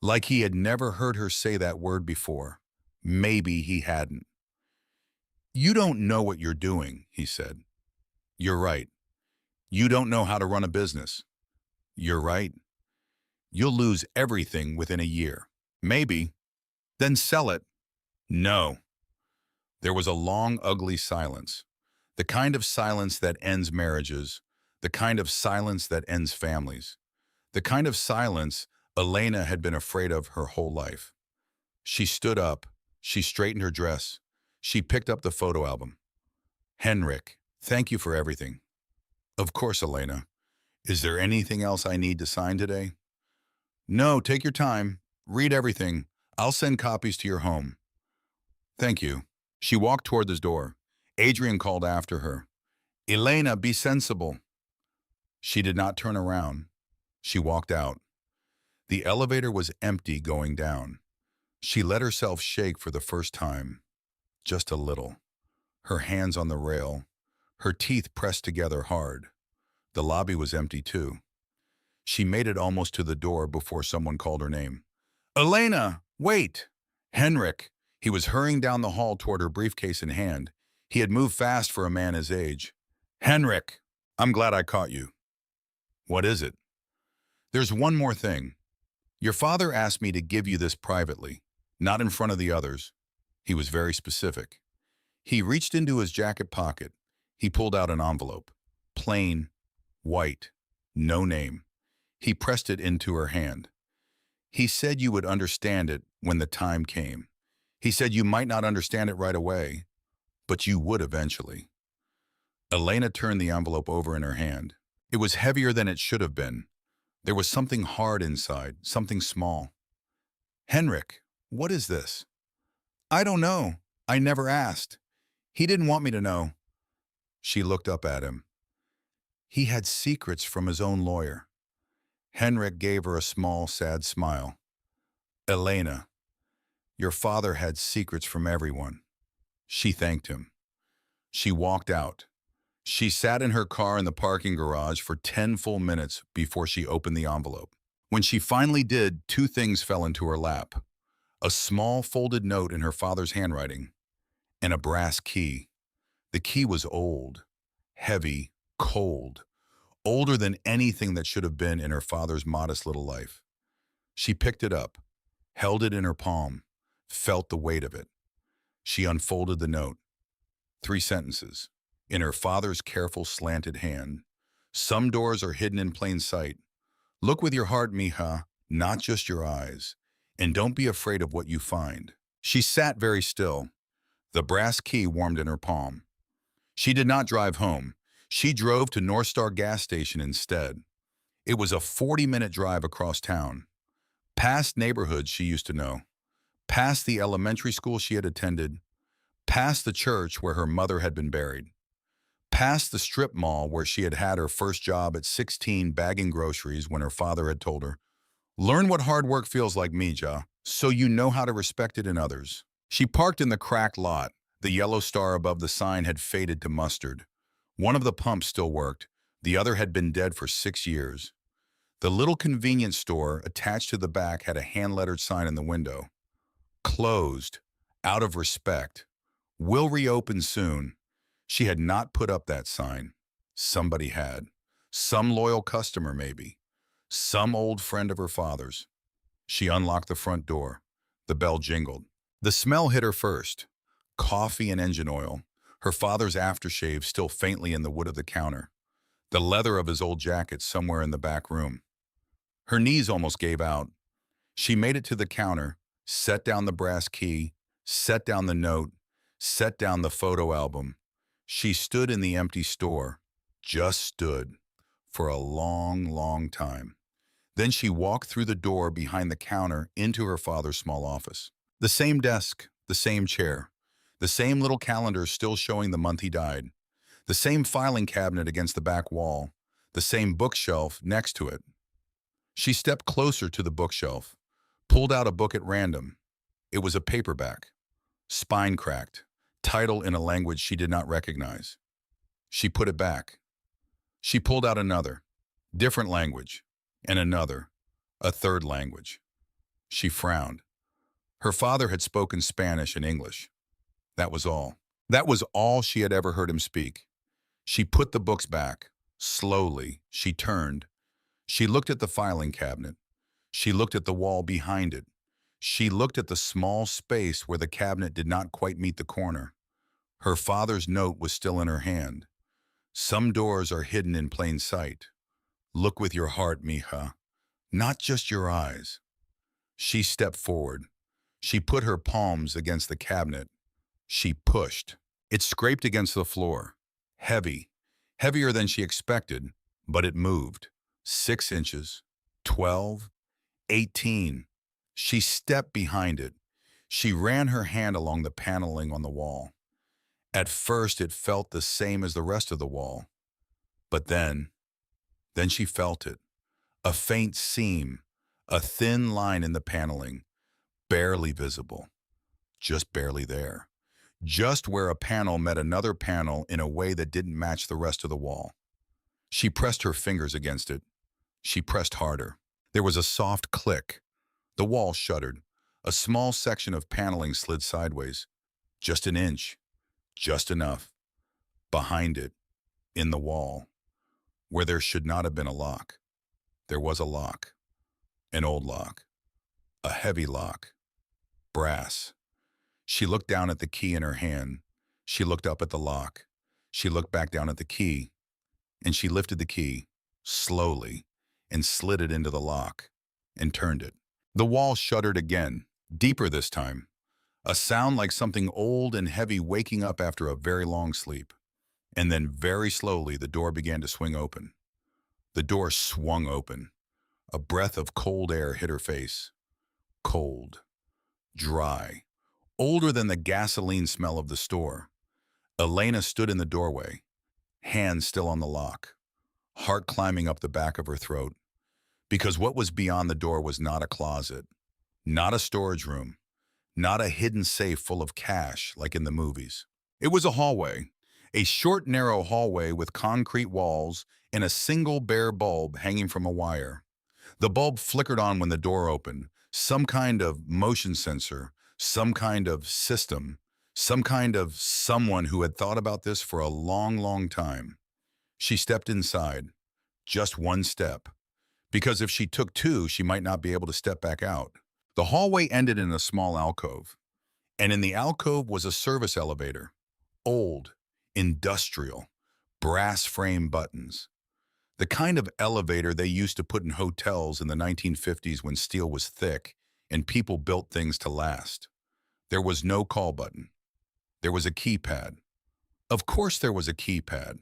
like he had never heard her say that word before. Maybe he hadn't. You don't know what you're doing, he said. You're right. You don't know how to run a business. You're right. You'll lose everything within a year. Maybe. Then sell it. No. There was a long, ugly silence. The kind of silence that ends marriages. The kind of silence that ends families. The kind of silence Elena had been afraid of her whole life. She stood up. She straightened her dress. She picked up the photo album. Henrik, thank you for everything. Of course, Elena. Is there anything else I need to sign today? No, take your time. Read everything. I'll send copies to your home. Thank you. She walked toward the door. Adrian called after her. Elena, be sensible. She did not turn around. She walked out. The elevator was empty going down. She let herself shake for the first time. Just a little. Her hands on the rail. Her teeth pressed together hard. The lobby was empty too. She made it almost to the door before someone called her name. Elena, wait! Henrik. He was hurrying down the hall toward her briefcase in hand. He had moved fast for a man his age. Henrik, I'm glad I caught you. What is it? There's one more thing. Your father asked me to give you this privately, not in front of the others. He was very specific. He reached into his jacket pocket. He pulled out an envelope. Plain, white, no name. He pressed it into her hand. He said you would understand it when the time came. He said you might not understand it right away, but you would eventually. Elena turned the envelope over in her hand. It was heavier than it should have been. There was something hard inside, something small. Henrik, what is this? I don't know. I never asked. He didn't want me to know. She looked up at him. He had secrets from his own lawyer. Henrik gave her a small, sad smile. Elena, your father had secrets from everyone. She thanked him. She walked out. She sat in her car in the parking garage for 10 full minutes before she opened the envelope. When she finally did, two things fell into her lap. A small folded note in her father's handwriting, and a brass key. The key was old, heavy, cold, older than anything that should have been in her father's modest little life. She picked it up, held it in her palm, felt the weight of it. She unfolded the note. 3 sentences. In her father's careful, slanted hand. Some doors are hidden in plain sight. Look with your heart, mija, not just your eyes. And don't be afraid of what you find. She sat very still. The brass key warmed in her palm. She did not drive home. She drove to North Star gas station instead. It was a 40-minute drive across town, past neighborhoods she used to know, past the elementary school she had attended, past the church where her mother had been buried, past the strip mall where she had had her first job at 16 bagging groceries when her father had told her, "Learn what hard work feels like, Mija, so you know how to respect it in others." She parked in the cracked lot. The yellow star above the sign had faded to mustard. One of the pumps still worked. The other had been dead for 6 years. The little convenience store attached to the back had a hand-lettered sign in the window. Closed. Out of respect. Will reopen soon. She had not put up that sign. Somebody had. Some loyal customer, maybe. Some old friend of her father's. She unlocked the front door. The bell jingled. The smell hit her first. Coffee and engine oil. Her father's aftershave still faintly in the wood of the counter. The leather of his old jacket somewhere in the back room. Her knees almost gave out. She made it to the counter, set down the brass key, set down the note, set down the photo album. She stood in the empty store, just stood, for a long, long time. Then she walked through the door behind the counter into her father's small office. The same desk, the same chair, the same little calendar still showing the month he died, the same filing cabinet against the back wall, the same bookshelf next to it. She stepped closer to the bookshelf, pulled out a book at random. It was a paperback, spine cracked, title in a language she did not recognize. She put it back. She pulled out another, different language, and another, a third language. She frowned. Her father had spoken Spanish and English. That was all. That was all she had ever heard him speak. She put the books back. Slowly, she turned. She looked at the filing cabinet. She looked at the wall behind it. She looked at the small space where the cabinet did not quite meet the corner. Her father's note was still in her hand. Some doors are hidden in plain sight. Look with your heart, mija, not just your eyes. She stepped forward. She put her palms against the cabinet. She pushed. It scraped against the floor. Heavy. Heavier than she expected, but it moved. 6 inches. 12. 18. She stepped behind it. She ran her hand along the paneling on the wall. At first, it felt the same as the rest of the wall. But then she felt it. A faint seam, a thin line in the paneling, barely visible, just barely there. Just where a panel met another panel in a way that didn't match the rest of the wall. She pressed her fingers against it. She pressed harder. There was a soft click. The wall shuddered. A small section of paneling slid sideways. Just an inch. Just enough. Behind it, in the wall, where there should not have been a lock, there was a lock. An old lock. A heavy lock. Brass. She looked down at the key in her hand. She looked up at the lock. She looked back down at the key. And she lifted the key, slowly, and slid it into the lock, and turned it. The wall shuddered again, deeper this time. A sound like something old and heavy waking up after a very long sleep. And then very slowly the door began to swing open. The door swung open. A breath of cold air hit her face. Cold. Dry. Older than the gasoline smell of the store. Elena stood in the doorway, hands still on the lock, heart climbing up the back of her throat. Because what was beyond the door was not a closet, not a storage room, not a hidden safe full of cash like in the movies. It was a hallway, a short, narrow hallway with concrete walls and a single bare bulb hanging from a wire. The bulb flickered on when the door opened, some kind of motion sensor, some kind of system, some kind of someone who had thought about this for a long, long time. She stepped inside, just one step, because if she took two, she might not be able to step back out. The hallway ended in a small alcove, and in the alcove was a service elevator, old, industrial, brass frame buttons. The kind of elevator they used to put in hotels in the 1950s when steel was thick and people built things to last. There was no call button. There was a keypad. Of course there was a keypad.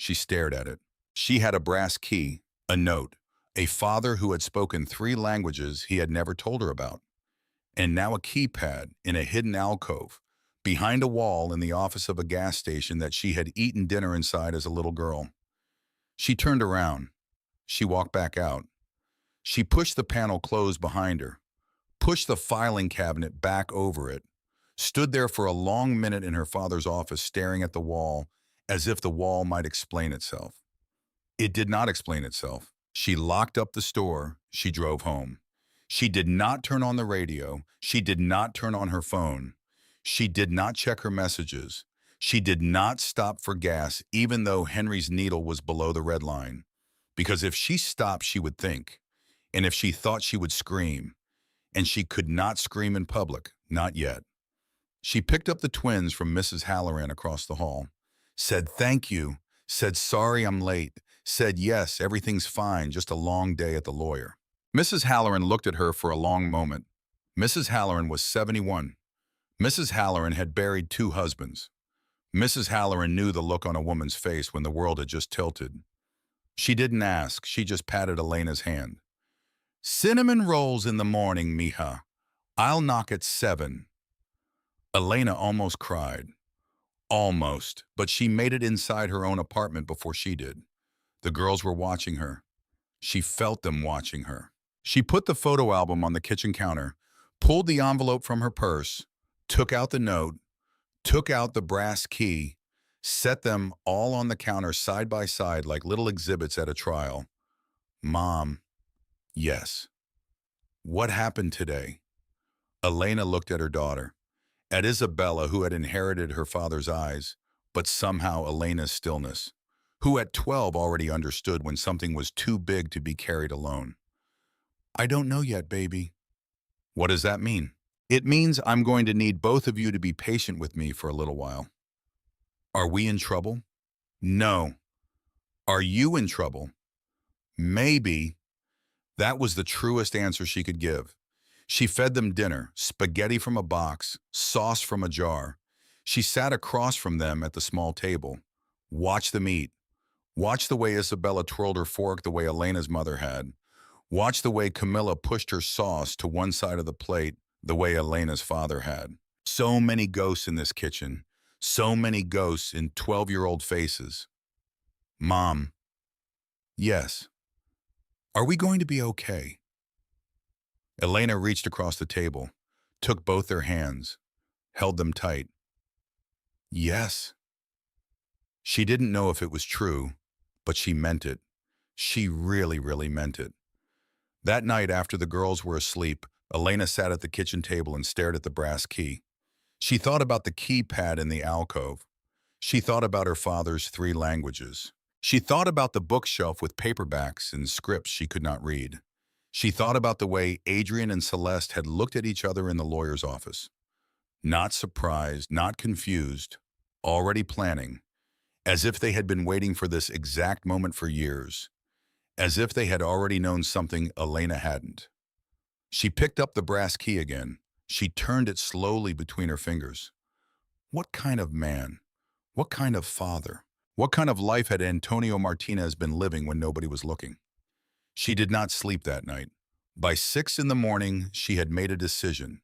She stared at it. She had a brass key, a note, a father who had spoken 3 languages he had never told her about, and now a keypad in a hidden alcove, behind a wall in the office of a gas station that she had eaten dinner inside as a little girl. She turned around. She walked back out. She pushed the panel closed behind her, pushed the filing cabinet back over it, stood there for a long minute in her father's office staring at the wall as if the wall might explain itself. It did not explain itself. She locked up the store. She drove home. She did not turn on the radio. She did not turn on her phone. She did not check her messages. She did not stop for gas even though Henry's needle was below the red line. Because if she stopped, she would think. And if she thought, she would scream. And she could not scream in public, not yet. She picked up the twins from Mrs. Halloran across the hall, said thank you, said sorry I'm late, said yes, everything's fine, just a long day at the lawyer. Mrs. Halloran looked at her for a long moment. Mrs. Halloran was 71. Mrs. Halloran had buried 2 husbands. Mrs. Halloran knew the look on a woman's face when the world had just tilted. She didn't ask, she just patted Elena's hand. Cinnamon rolls in the morning, mija. I'll knock at 7. Elena almost cried. Almost, but she made it inside her own apartment before she did. The girls were watching her. She felt them watching her. She put the photo album on the kitchen counter, pulled the envelope from her purse, took out the note, took out the brass key, set them all on the counter side by side like little exhibits at a trial. Mom, yes. What happened today? Elena looked at her daughter, at Isabella, who had inherited her father's eyes, but somehow Elena's stillness, who at 12 already understood when something was too big to be carried alone. I don't know yet, baby. What does that mean? It means I'm going to need both of you to be patient with me for a little while. Are we in trouble? No. Are you in trouble? Maybe. That was the truest answer she could give. She fed them dinner, spaghetti from a box, sauce from a jar. She sat across from them at the small table. Watched them eat. Watched the way Isabella twirled her fork the way Elena's mother had. Watched the way Camilla pushed her sauce to one side of the plate the way Elena's father had. So many ghosts in this kitchen. So many ghosts in 12-year-old faces. Mom. Yes. Are we going to be okay? Elena reached across the table, took both their hands, held them tight. Yes. She didn't know if it was true, but she meant it. She really, really meant it. That night after the girls were asleep, Elena sat at the kitchen table and stared at the brass key. She thought about the keypad in the alcove. She thought about her father's 3 languages. She thought about the bookshelf with paperbacks and scripts she could not read. She thought about the way Adrian and Celeste had looked at each other in the lawyer's office. Not surprised, not confused, already planning, as if they had been waiting for this exact moment for years, as if they had already known something Elena hadn't. She picked up the brass key again. She turned it slowly between her fingers. What kind of man? What kind of father? What kind of life had Antonio Martinez been living when nobody was looking? She did not sleep that night. By 6 in the morning, she had made a decision.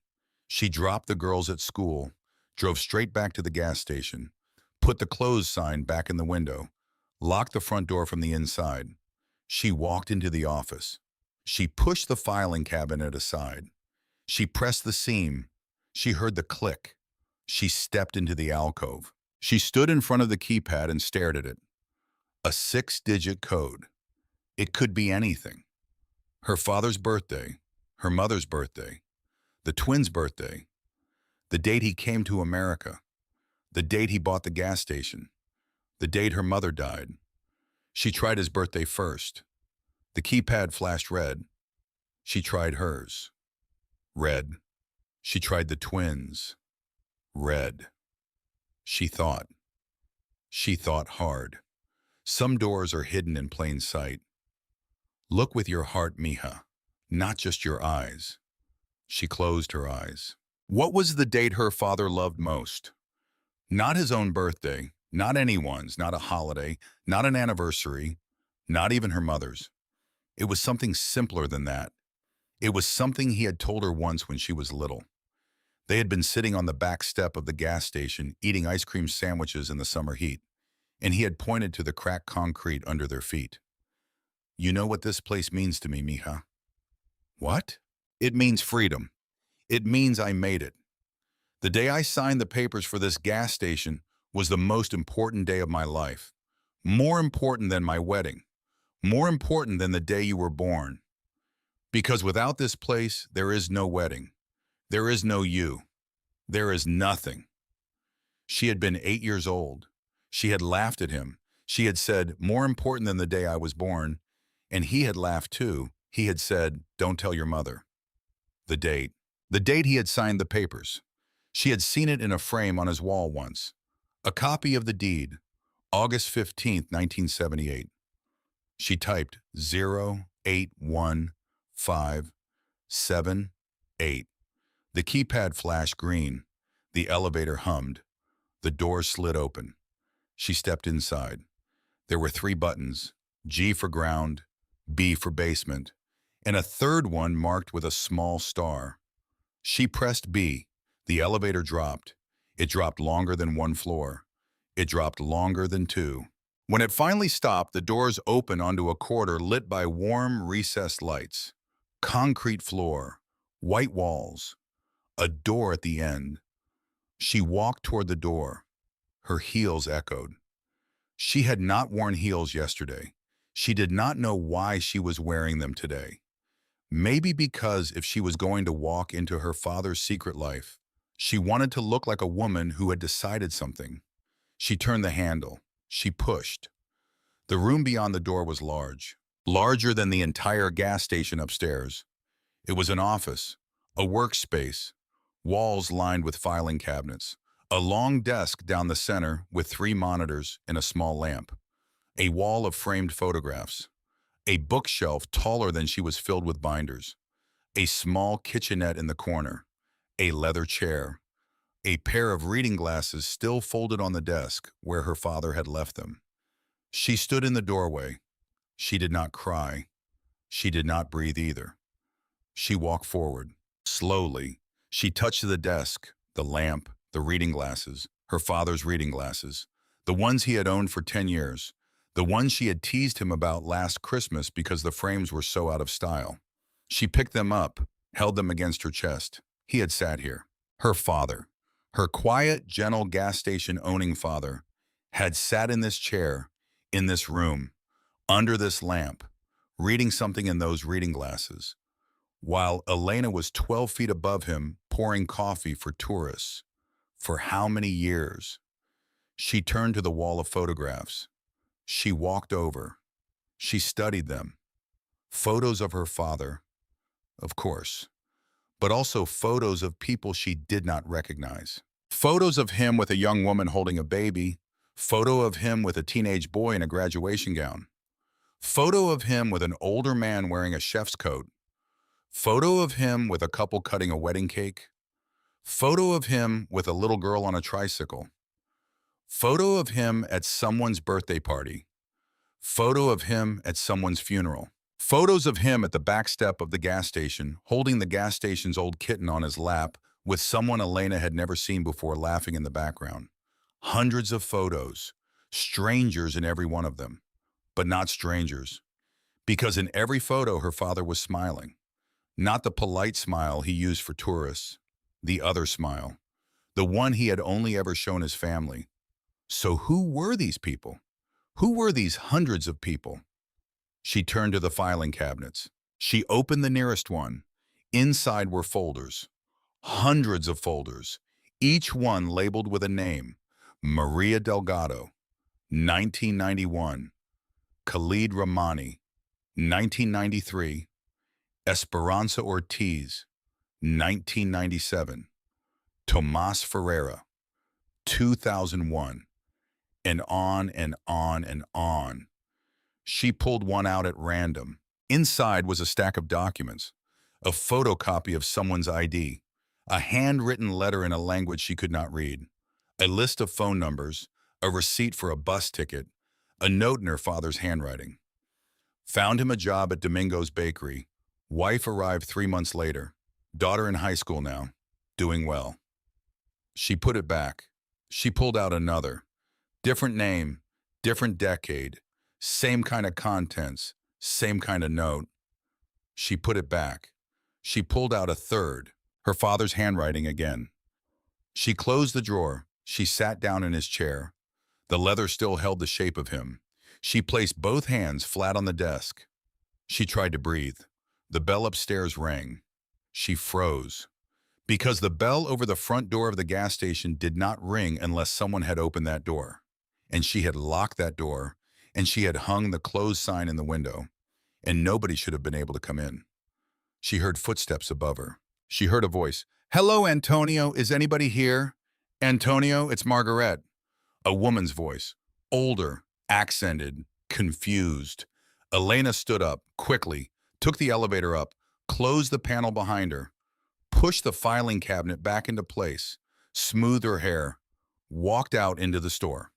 She dropped the girls at school, drove straight back to the gas station, put the close sign back in the window, locked the front door from the inside. She walked into the office. She pushed the filing cabinet aside. She pressed the seam. She heard the click. She stepped into the alcove. She stood in front of the keypad and stared at it. A 6-digit code. It could be anything. Her father's birthday, her mother's birthday, the twins' birthday, the date he came to America, the date he bought the gas station, the date her mother died. She tried his birthday first. The keypad flashed red. She tried hers. Red. She tried the twins. Red. She thought. She thought hard. Some doors are hidden in plain sight. Look with your heart, mija, not just your eyes. She closed her eyes. What was the date her father loved most? Not his own birthday, Not anyone's, not a holiday, not an anniversary, not even her mother's. It was something simpler than that. It was something he had told her once when she was little. They had been sitting on the back step of the gas station eating ice cream sandwiches in the summer heat, and he had pointed to the cracked concrete under their feet. You know what this place means to me, mija? What? It means freedom. It means I made it. The day I signed the papers for this gas station was the most important day of my life. More important than my wedding. More important than the day you were born. Because without this place, there is no wedding. There is no you. There is nothing. She had been 8 years old. She had laughed at him. She had said, more important than the day I was born. And he had laughed too. He had said, don't tell your mother. The date. The date he had signed the papers. She had seen it in a frame on his wall once. A copy of the deed, August 15th, 1978. She typed 0815778. The keypad flashed green. The elevator hummed. The door slid open. She stepped inside. There were 3 buttons, G for ground, B for basement, and a third one marked with a small star. She pressed B. The elevator dropped. It dropped longer than 1 floor. It dropped longer than 2. When it finally stopped, the doors opened onto a corridor lit by warm, recessed lights. Concrete floor, white walls, a door at the end. She walked toward the door. Her heels echoed. She had not worn heels yesterday. She did not know why she was wearing them today. Maybe because if she was going to walk into her father's secret life, she wanted to look like a woman who had decided something. She turned the handle. She pushed. The room beyond the door was large, larger than the entire gas station upstairs. It was an office, a workspace, walls lined with filing cabinets, a long desk down the center with 3 monitors and a small lamp, a wall of framed photographs, a bookshelf taller than she was filled with binders, a small kitchenette in the corner, a leather chair, a pair of reading glasses still folded on the desk where her father had left them. She stood in the doorway. She did not cry. She did not breathe either. She walked forward. Slowly, she touched the desk, the lamp, the reading glasses, her father's reading glasses, the ones he had owned for 10 years, the ones she had teased him about last Christmas because the frames were so out of style. She picked them up, held them against her chest. He had sat here. Her father, her quiet, gentle gas station owning father, had sat in this chair, in this room, under this lamp, reading something in those reading glasses, while Elena was 12 feet above him, pouring coffee for tourists. For how many years? She turned to the wall of photographs. She walked over. She studied them. Photos of her father, of course, but also photos of people she did not recognize. Photos of him with a young woman holding a baby, photo of him with a teenage boy in a graduation gown, photo of him with an older man wearing a chef's coat, photo of him with a couple cutting a wedding cake, photo of him with a little girl on a tricycle, photo of him at someone's birthday party, photo of him at someone's funeral, photos of him at the back step of the gas station holding the gas station's old kitten on his lap with someone Elena had never seen before laughing in the background. Hundreds of photos, strangers in every one of them, but not strangers, because in every photo her father was smiling. Not the polite smile he used for tourists, the other smile, the one he had only ever shown his family. So who were these people? Who were these hundreds of people? She turned to the filing cabinets. She opened the nearest one. Inside were folders, hundreds of folders, each one labeled with a name. Maria Delgado, 1991. Khalid Rahmani, 1993. Esperanza Ortiz, 1997. Tomas Ferreira, 2001. And on and on and on. She pulled one out at random. Inside was a stack of documents, a photocopy of someone's ID, a handwritten letter in a language she could not read, a list of phone numbers, a receipt for a bus ticket, a note in her father's handwriting. Found him a job at Domingo's Bakery. Wife arrived 3 months later. Daughter in high school now, doing well. She put it back. She pulled out another. Different name, different decade, same kind of contents, same kind of note. She put it back. She pulled out a third, her father's handwriting again. She closed the drawer. She sat down in his chair. The leather still held the shape of him. She placed both hands flat on the desk. She tried to breathe. The bell upstairs rang. She froze. Because the bell over the front door of the gas station did not ring unless someone had opened that door. And she had locked that door, and she had hung the closed sign in the window, and nobody should have been able to come in. She heard footsteps above her. She heard a voice. "Hello, Antonio. Is anybody here?" "Antonio, it's Margaret." A woman's voice. Older, accented, confused. Elena stood up, quickly, took the elevator up, closed the panel behind her, pushed the filing cabinet back into place, smoothed her hair, walked out into the store.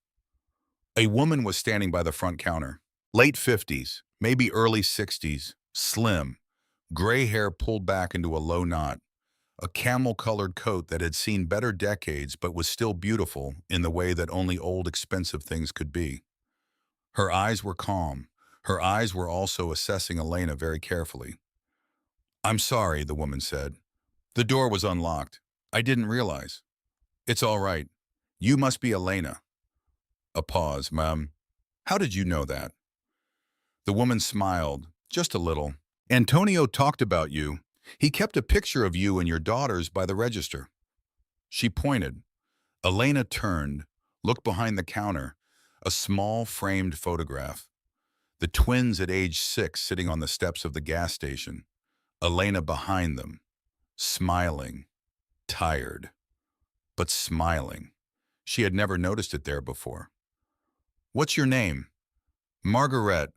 A woman was standing by the front counter. Late 50s, maybe early 60s, slim, gray hair pulled back into a low knot, a camel-colored coat that had seen better decades but was still beautiful in the way that only old expensive things could be. Her eyes were calm. Her eyes were also assessing Elena very carefully. "I'm sorry," the woman said. "The door was unlocked. I didn't realize." "It's all right. You must be Elena." A pause. "Ma'am, how did you know that?" The woman smiled, just a little. "Antonio talked about you. He kept a picture of you and your daughters by the register." She pointed. Elena turned, looked behind the counter, a small framed photograph. The twins at age 6 sitting on the steps of the gas station. Elena behind them, smiling, tired, but smiling. She had never noticed it there before. "What's your name?" Margaret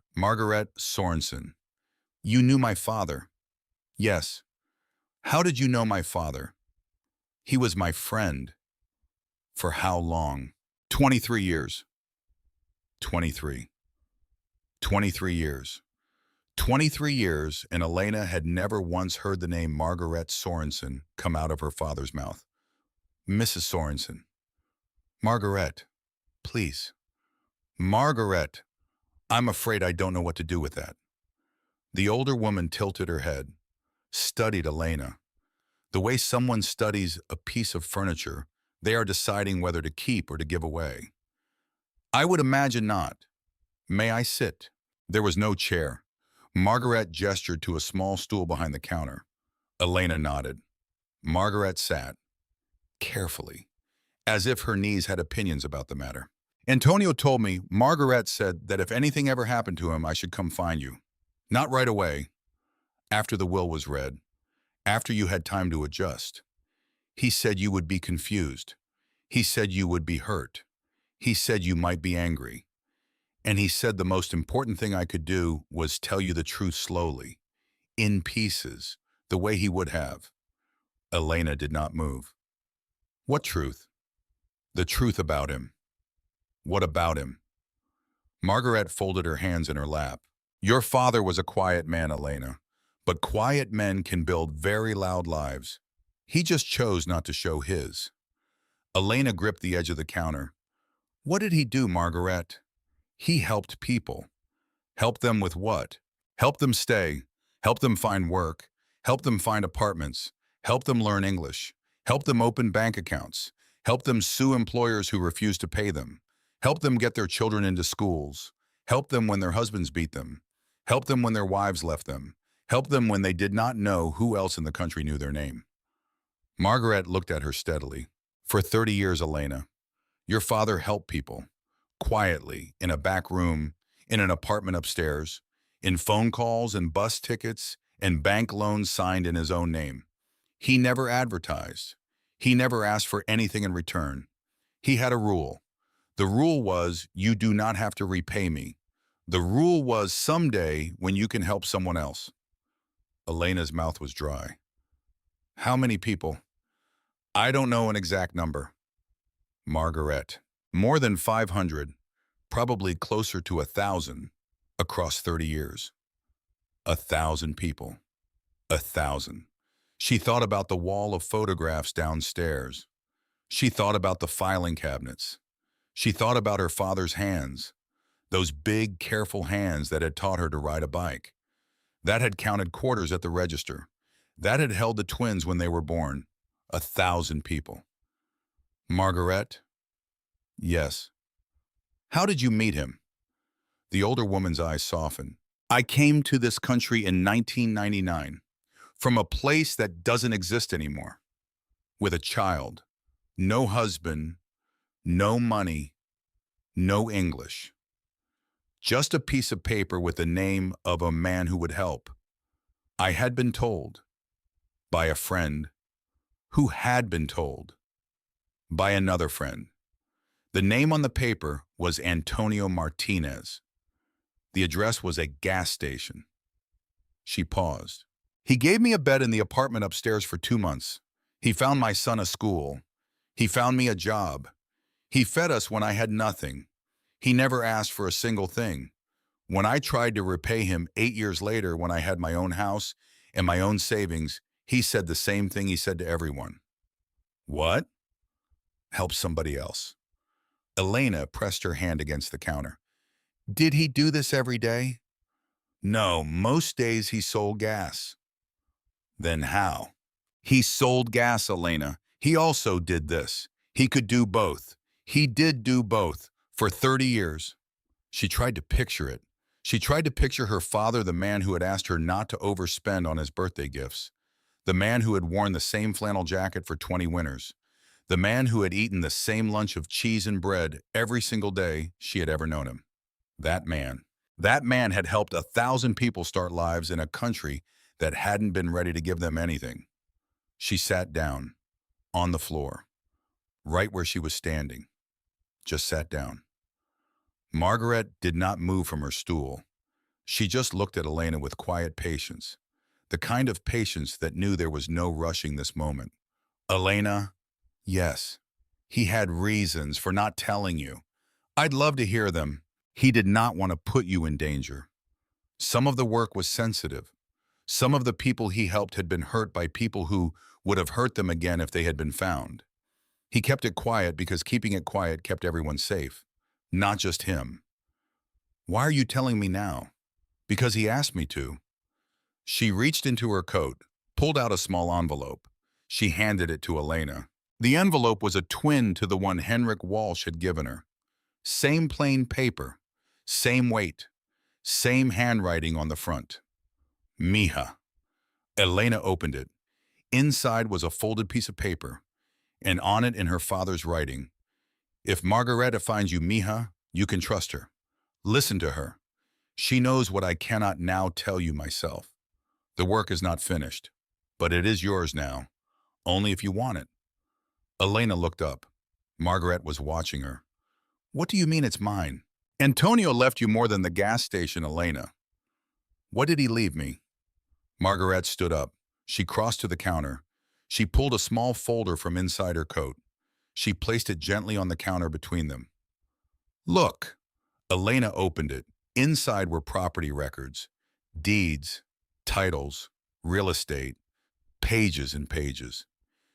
Sorensen." "You knew my father?" "Yes." "How did you know my father?" "He was my friend." "For how long?" 23 years. 23. 23 years. 23 years, and Elena had never once heard the name Margaret Sorensen come out of her father's mouth. "Mrs. Sorensen." "Margaret, please." "Margaret, I'm afraid I don't know what to do with that." The older woman tilted her head, studied Elena. The way someone studies a piece of furniture, they are deciding whether to keep or to give away. "I would imagine not. May I sit?" There was no chair. Margaret gestured to a small stool behind the counter. Elena nodded. Margaret sat, carefully, as if her knees had opinions about the matter. "Antonio told me, Margaret said that if anything ever happened to him, I should come find you. Not right away, after the will was read, after you had time to adjust. He said you would be confused. He said you would be hurt. He said you might be angry. And he said the most important thing I could do was tell you the truth slowly, in pieces, the way he would have." Elena did not move. "What truth?" "The truth about him." "What about him?" Margaret folded her hands in her lap. "Your father was a quiet man, Elena, but quiet men can build very loud lives. He just chose not to show his." Elena gripped the edge of the counter. "What did he do, Margaret?" "He helped people." "Help them with what?" "Help them stay. Help them find work. Help them find apartments. Help them learn English. Help them open bank accounts. Help them sue employers who refuse to pay them. Help them get their children into schools. Help them when their husbands beat them. Help them when their wives left them. Help them when they did not know who else in the country knew their name." Margaret looked at her steadily. "For 30 years, Elena, your father helped people. Quietly, in a back room, in an apartment upstairs, in phone calls and bus tickets and bank loans signed in his own name. He never advertised. He never asked for anything in return. He had a rule. The rule was, you do not have to repay me. The rule was someday when you can help someone else." Elena's mouth was dry. "How many people?" "I don't know an exact number." "Margaret, More than 500, probably closer to 1,000, across 30 years. 1,000 people. 1,000. She thought about the wall of photographs downstairs. She thought about the filing cabinets. She thought about her father's hands, those big, careful hands that had taught her to ride a bike, that had counted quarters at the register, that had held the twins when they were born. 1,000 people. Margaret? Yes. How did you meet him? The older woman's eyes softened. I came to this country in 1999, from a place that doesn't exist anymore, with a child, no husband, no money, no English. Just a piece of paper with the name of a man who would help. I had been told, by a friend, who had been told, by another friend. The name on the paper was Antonio Martinez. The address was a gas station. She paused. He gave me a bed in the apartment upstairs for 2 months. He found my son a school. He found me a job. He fed us when I had nothing. He never asked for a single thing. When I tried to repay him 8 years later when I had my own house and my own savings, he said the same thing he said to everyone. What? Help somebody else. Elena pressed her hand against the counter. Did he do this every day? No, most days he sold gas. Then how? He sold gas, Elena. He also did this. He could do both. He did do both for 30 years. She tried to picture it. She tried to picture her father, the man who had asked her not to overspend on his birthday gifts, the man who had worn the same flannel jacket for 20 winters, the man who had eaten the same lunch of cheese and bread every single day she had ever known him. That man had helped 1,000 people start lives in a country that hadn't been ready to give them anything. She sat down, on the floor, right where she was standing. Just sat down. Margaret did not move from her stool. She just looked at Elena with quiet patience, the kind of patience that knew there was no rushing this moment. Elena, yes, he had reasons for not telling you. I'd love to hear them. He did not want to put you in danger. Some of the work was sensitive. Some of the people he helped had been hurt by people who would have hurt them again if they had been found. He kept it quiet because keeping it quiet kept everyone safe, not just him. Why are you telling me now? Because he asked me to. She reached into her coat, pulled out a small envelope. She handed it to Elena. The envelope was a twin to the one Henrik Walsh had given her. Same plain paper, same weight, same handwriting on the front. Mija. Elena opened it. Inside was a folded piece of paper, and on it in her father's writing, if Margareta finds you Mija, you can trust her. Listen to her. She knows what I cannot now tell you myself. The work is not finished, but it is yours now, only if you want it. Elena looked up. Margaret was watching her. What do you mean it's mine? Antonio left you more than the gas station, Elena. What did he leave me? Margaret stood up. She crossed to the counter. She pulled a small folder from inside her coat. She placed it gently on the counter between them. Look. Elena opened it. Inside were property records, deeds, titles, real estate, pages and pages.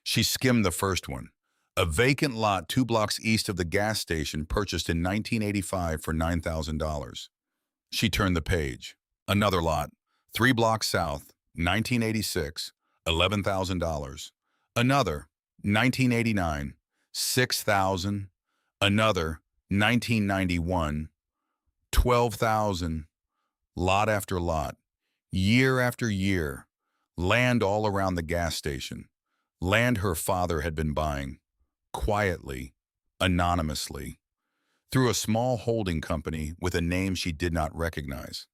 She skimmed the first one. A vacant lot 2 blocks east of the gas station purchased in 1985 for $9,000. She turned the page. Another lot, 3 blocks south, 1986, $11,000. Another, 1989, $6,000. Another, 1991, $12,000. Lot after lot, year after year, land all around the gas station. Land her father had been buying, quietly, anonymously, through a small holding company with a name she did not recognize.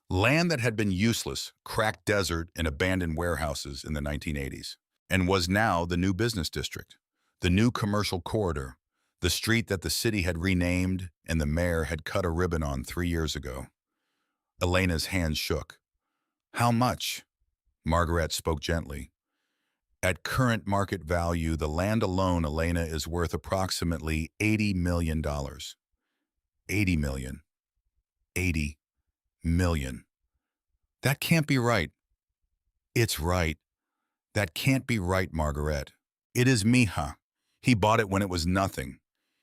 Land that had been useless, cracked desert and abandoned warehouses in the 1980s, and was now the new business district, the new commercial corridor, the street that the city had renamed and the mayor had cut a ribbon on 3 years ago. Elena's hands shook. How much? Margaret spoke gently. At current market value, the land alone, Elena, is worth approximately $80 million. dollars. 80 million. 80 million. That can't be right. It's right. That can't be right, Margaret. It is Mija. He bought it when it was nothing.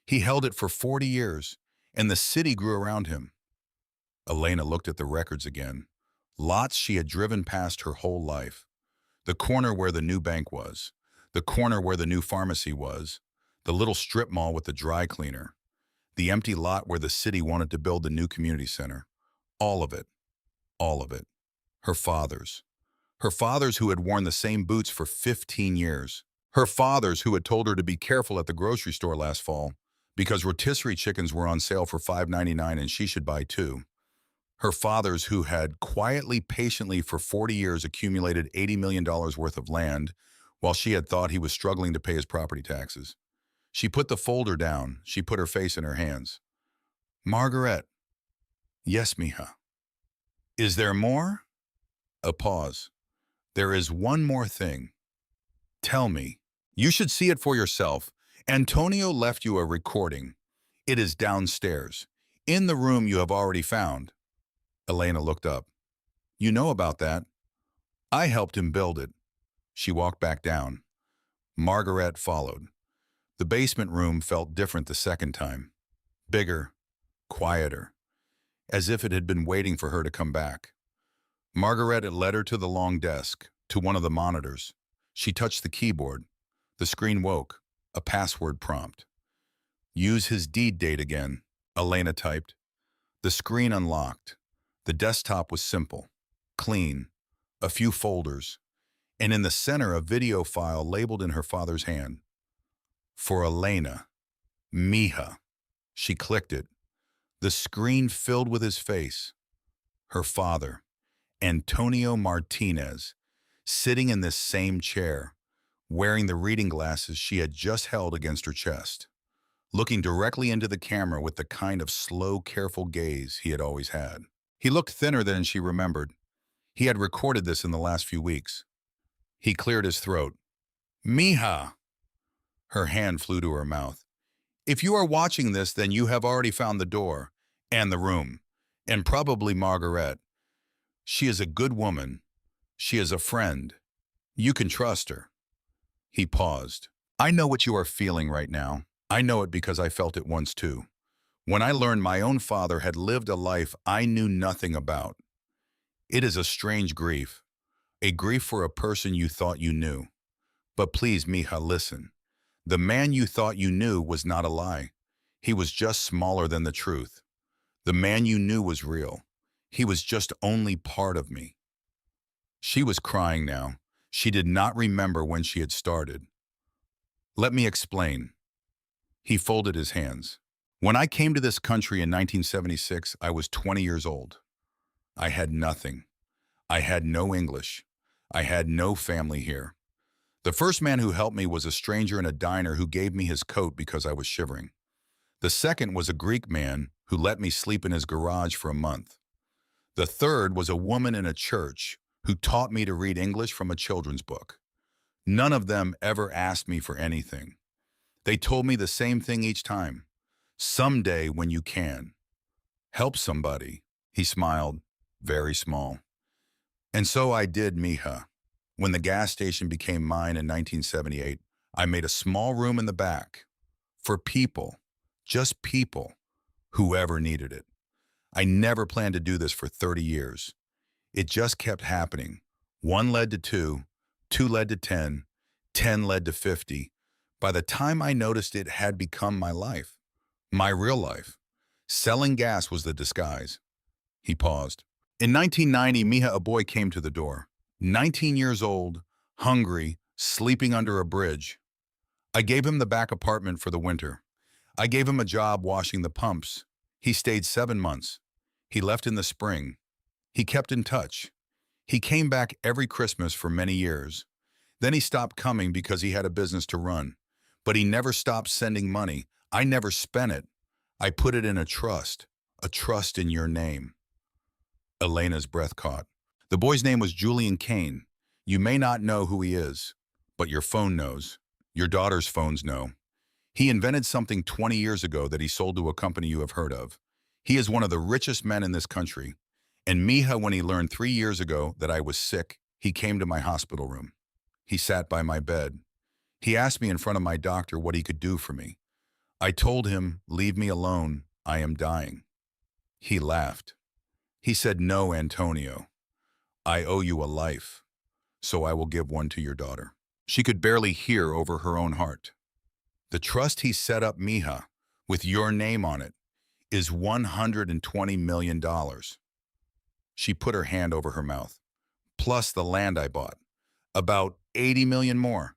He held it for 40 years, and the city grew around him. Elena looked at the records again. Lots she had driven past her whole life. The corner where the new bank was. The corner where the new pharmacy was. The little strip mall with the dry cleaner. The empty lot where the city wanted to build the new community center. All of it. All of it. Her father's. Her father's who had worn the same boots for 15 years. Her father's who had told her to be careful at the grocery store last fall because rotisserie chickens were on sale for $5.99 and she should buy two. Her father's who had quietly, patiently for 40 years accumulated $80 million worth of land while she had thought he was struggling to pay his property taxes. She put the folder down. She put her face in her hands. Margaret. Yes, mija. Is there more? A pause. There is one more thing. Tell me. You should see it for yourself. Antonio left you a recording. It is downstairs, in the room you have already found. Elena looked up. You know about that? I helped him build it. She walked back down. Margaret followed. The basement room felt different the second time. Bigger, quieter, as if it had been waiting for her to come back. Margaret had led her to the long desk, to one of the monitors. She touched the keyboard. The screen woke, a password prompt. Use his deed date again, Elena typed. The screen unlocked. The desktop was simple, clean, a few folders, and in the center a video file labeled in her father's hand. For Elena, Mija. She clicked it. The screen filled with his face. Her father, Antonio Martinez, sitting in this same chair, wearing the reading glasses she had just held against her chest, looking directly into the camera with the kind of slow, careful gaze he had always had. He looked thinner than she remembered. He had recorded this in the last few weeks. He cleared his throat. Mija! Her hand flew to her mouth. If you are watching this, then you have already found the door, and the room, and probably Margaret. She is a good woman. She is a friend. You can trust her. He paused. I know what you are feeling right now. I know it because I felt it once too. When I learned my own father had lived a life I knew nothing about. It is a strange grief, a grief for a person you thought you knew. But please, Mija, listen. The man you thought you knew was not a lie. He was just smaller than the truth. The man you knew was real. He was just only part of me. She was crying now. She did not remember when she had started. Let me explain. He folded his hands. When I came to this country in 1976, I was 20 years old. I had nothing. I had no English. I had no family here. The first man who helped me was a stranger in a diner who gave me his coat because I was shivering. The second was a Greek man who let me sleep in his garage for a month. The third was a woman in a church who taught me to read English from a children's book. None of them ever asked me for anything. They told me the same thing each time. Someday when you can. Help somebody. He smiled, very small. And so I did, Mija. When the gas station became mine in 1978, I made a small room in the back for people, just people, whoever needed it. I never planned to do this for 30 years. It just kept happening. One led to two, two led to 10, 10 led to 50. By the time I noticed it had become my life, my real life. Selling gas was the disguise. He paused. In 1990, Mija, a boy came to the door. 19 years old, hungry, sleeping under a bridge. I gave him the back apartment for the winter. I gave him a job washing the pumps. He stayed 7 months. He left in the spring. He kept in touch. He came back every Christmas for many years. Then he stopped coming because he had a business to run. But he never stopped sending money. I never spent it. I put it in a trust in your name. Elena's breath caught. The boy's name was Julian Kane. You may not know who he is, But your phone knows. Your daughter's phones know. He invented something 20 years ago that he sold to a company you have heard of. He is one of the richest men in this country. And Miha, when he learned 3 years ago that I was sick, he came to my hospital room. He sat by my bed. He asked me in front of my doctor what he could do for me. I told him, "Leave me alone. I am dying." He laughed. He said, "No, Antonio. I owe you a life, so I will give one to your daughter." She could barely hear over her own heart. The trust he set up, Miha, with your name on it, is $120 million. She put her hand over her mouth. Plus the land I bought. About 80 million more.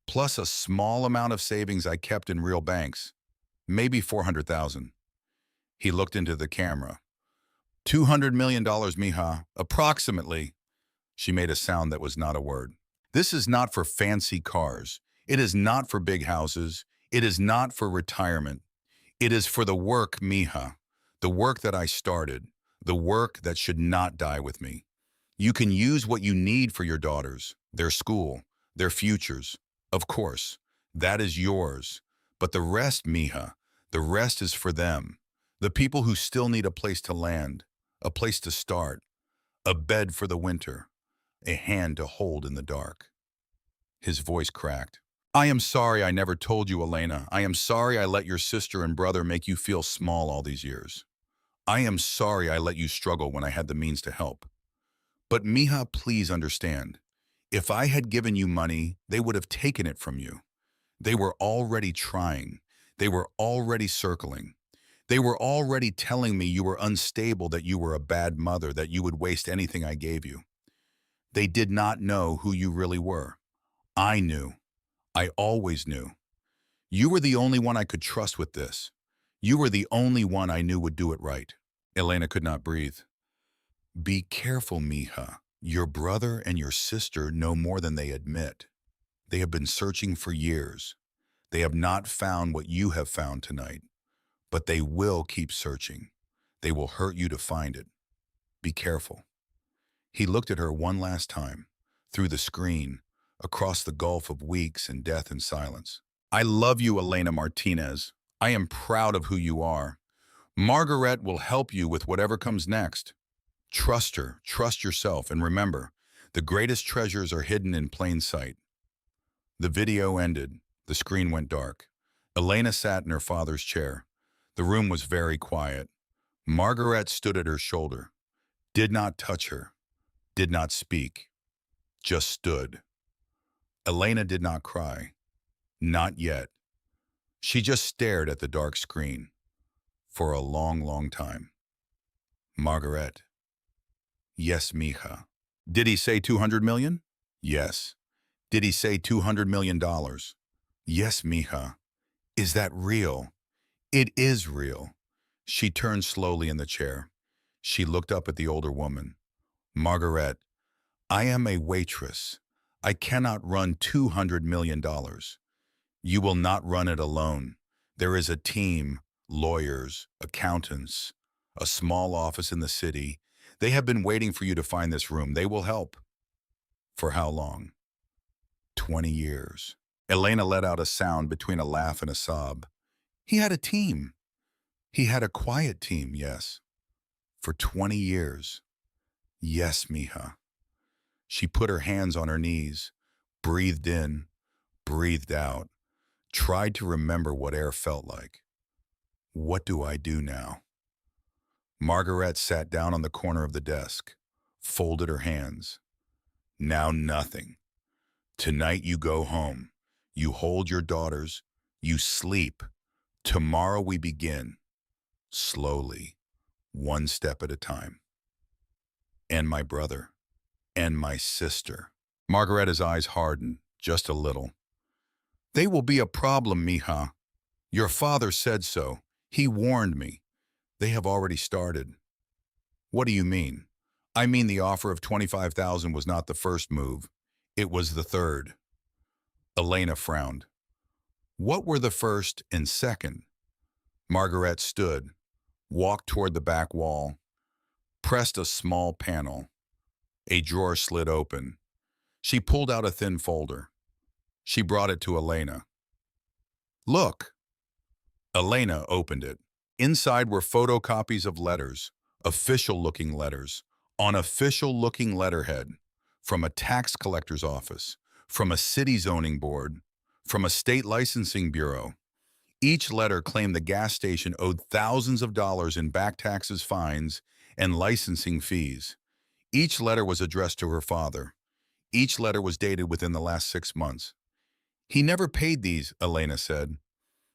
Plus a small amount of savings I kept in real banks. Maybe 400,000. He looked into the camera. $200 million, Miha, approximately. She made a sound that was not a word. This is not for fancy cars. It is not for big houses. It is not for retirement. It is for the work, Miha. The work that I started. The work that should not die with me. You can use what you need for your daughters, their school, their futures. Of course, that is yours. But the rest, Miha, the rest is for them. The people who still need a place to land, a place to start, a bed for the winter, a hand to hold in the dark. His voice cracked. I am sorry I never told you, Elena. I am sorry I let your sister and brother make you feel small all these years. I am sorry I let you struggle when I had the means to help. But Miha, please understand. If I had given you money, they would have taken it from you. They were already trying. They were already circling. They were already telling me you were unstable, that you were a bad mother, that you would waste anything I gave you. They did not know who you really were. I knew. I always knew. You were the only one I could trust with this. You were the only one I knew would do it right. Elena could not breathe. Be careful, Miha. Your brother and your sister know more than they admit. They have been searching for years. They have not found what you have found tonight. But they will keep searching. They will hurt you to find it. Be careful. He looked at her one last time, through the screen, across the gulf of weeks and death and silence. I love you, Elena Martinez. I am proud of who you are. Margaret will help you with whatever comes next. Trust her, trust yourself, and remember, the greatest treasures are hidden in plain sight. The video ended. The screen went dark. Elena sat in her father's chair. The room was very quiet. Margaret stood at her shoulder, did not touch her, did not speak, just stood. Elena did not cry. Not yet. She just stared at the dark screen for a long, long time. Margaret. Yes, Mija. Did he say 200 million? Yes. Did he say $200 million? Yes, Mija. Is that real? It is real. She turned slowly in the chair. She looked up at the older woman. Margaret, I am a waitress. I cannot run $200 million. You will not run it alone. There is a team, lawyers, accountants, a small office in the city. They have been waiting for you to find this room. They will help. For how long? 20 years. Elena let out a sound between a laugh and a sob. He had a team. He had a quiet team, yes. For 20 years. Yes, Mija. She put her hands on her knees, breathed in, breathed out, tried to remember what air felt like. What do I do now? Margaret sat down on the corner of the desk, folded her hands. Now nothing. Tonight you go home. You hold your daughters. You sleep. Tomorrow we begin. Slowly, one step at a time. And my brother. And my sister. Margaret's eyes hardened, just a little. They will be a problem, Mija. Your father said so. He warned me. They have already started. What do you mean? I mean the offer of 25,000 was not the first move. It was the third. Elena frowned. What were the first and second? Margaret stood, walked toward the back wall, pressed a small panel. A drawer slid open. She pulled out a thin folder. She brought it to Elena. Look. Elena opened it. Inside were photocopies of letters, official-looking letters, on official-looking letterhead, from a tax collector's office, from a city zoning board, from a state licensing bureau. Each letter claimed the gas station owed thousands of dollars in back taxes, fines, and licensing fees. Each letter was addressed to her father. Each letter was dated within the last 6 months. He never paid these, Elena said.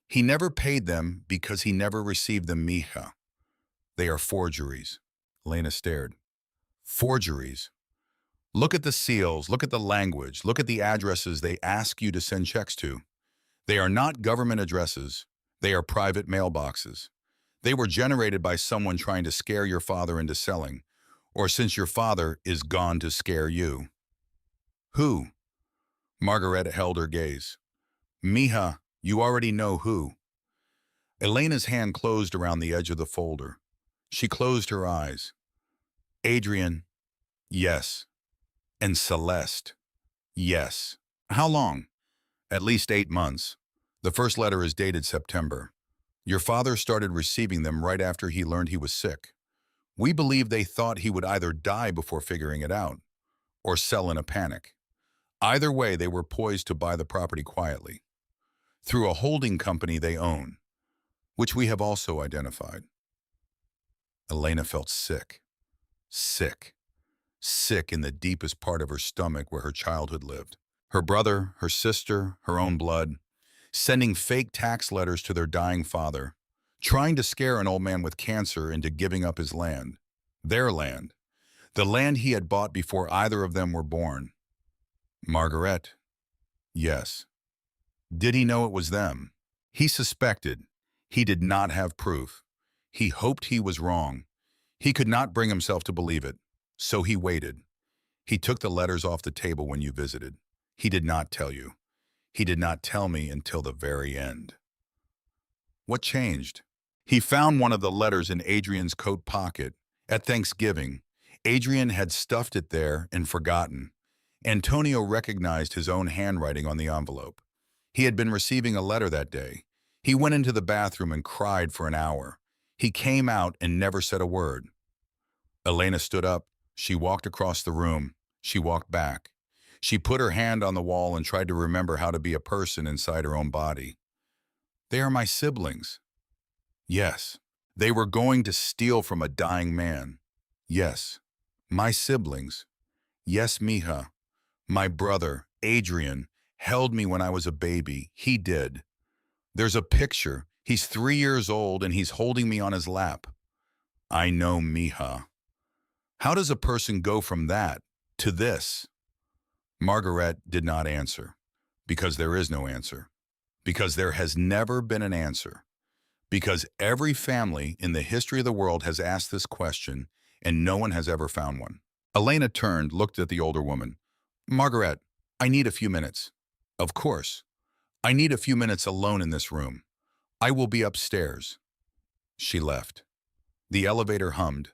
He never paid them because he never received them, mija. They are forgeries. Elena stared. Forgeries. Look at the seals, look at the language, look at the addresses they ask you to send checks to. They are not government addresses. They are private mailboxes. They were generated by someone trying to scare your father into selling, or since your father is gone to scare you. Who? Margaret held her gaze. Mija, you already know who. Elena's hand closed around the edge of the folder. She closed her eyes. Adrian, yes. And Celeste, yes. How long? At least 8 months. The first letter is dated September. Your father started receiving them right after he learned he was sick. We believe they thought he would either die before figuring it out, or sell in a panic. Either way, they were poised to buy the property quietly, through a holding company they own, which we have also identified. Elena felt sick. Sick. Sick in the deepest part of her stomach where her childhood lived. Her brother, her sister, her own blood, sending fake tax letters to their dying father, trying to scare an old man with cancer into giving up his land. Their land. The land he had bought before either of them were born. Margaret. Yes. Did he know it was them? He suspected. He did not have proof. He hoped he was wrong. He could not bring himself to believe it. So he waited. He took the letters off the table when you visited. He did not tell you. He did not tell me until the very end. What changed? He found one of the letters in Adrian's coat pocket. At Thanksgiving, Adrian had stuffed it there and forgotten. Antonio recognized his own handwriting on the envelope. He had been receiving a letter that day. He went into the bathroom and cried for an hour. He came out and never said a word. Elena stood up. She walked across the room. She walked back. She put her hand on the wall and tried to remember how to be a person inside her own body. They are my siblings. Yes. They were going to steal from a dying man. Yes. My siblings. Yes, mija. My brother, Adrian, held me when I was a baby. He did. There's a picture. He's 3 years old and he's holding me on his lap. I know, mija. How does a person go from that to this? Margaret did not answer, because there is no answer, because there has never been an answer, because every family in the history of the world has asked this question and no one has ever found one. Elena turned, looked at the older woman. Margaret, I need a few minutes. Of course. I need a few minutes alone in this room. I will be upstairs. She left. The elevator hummed.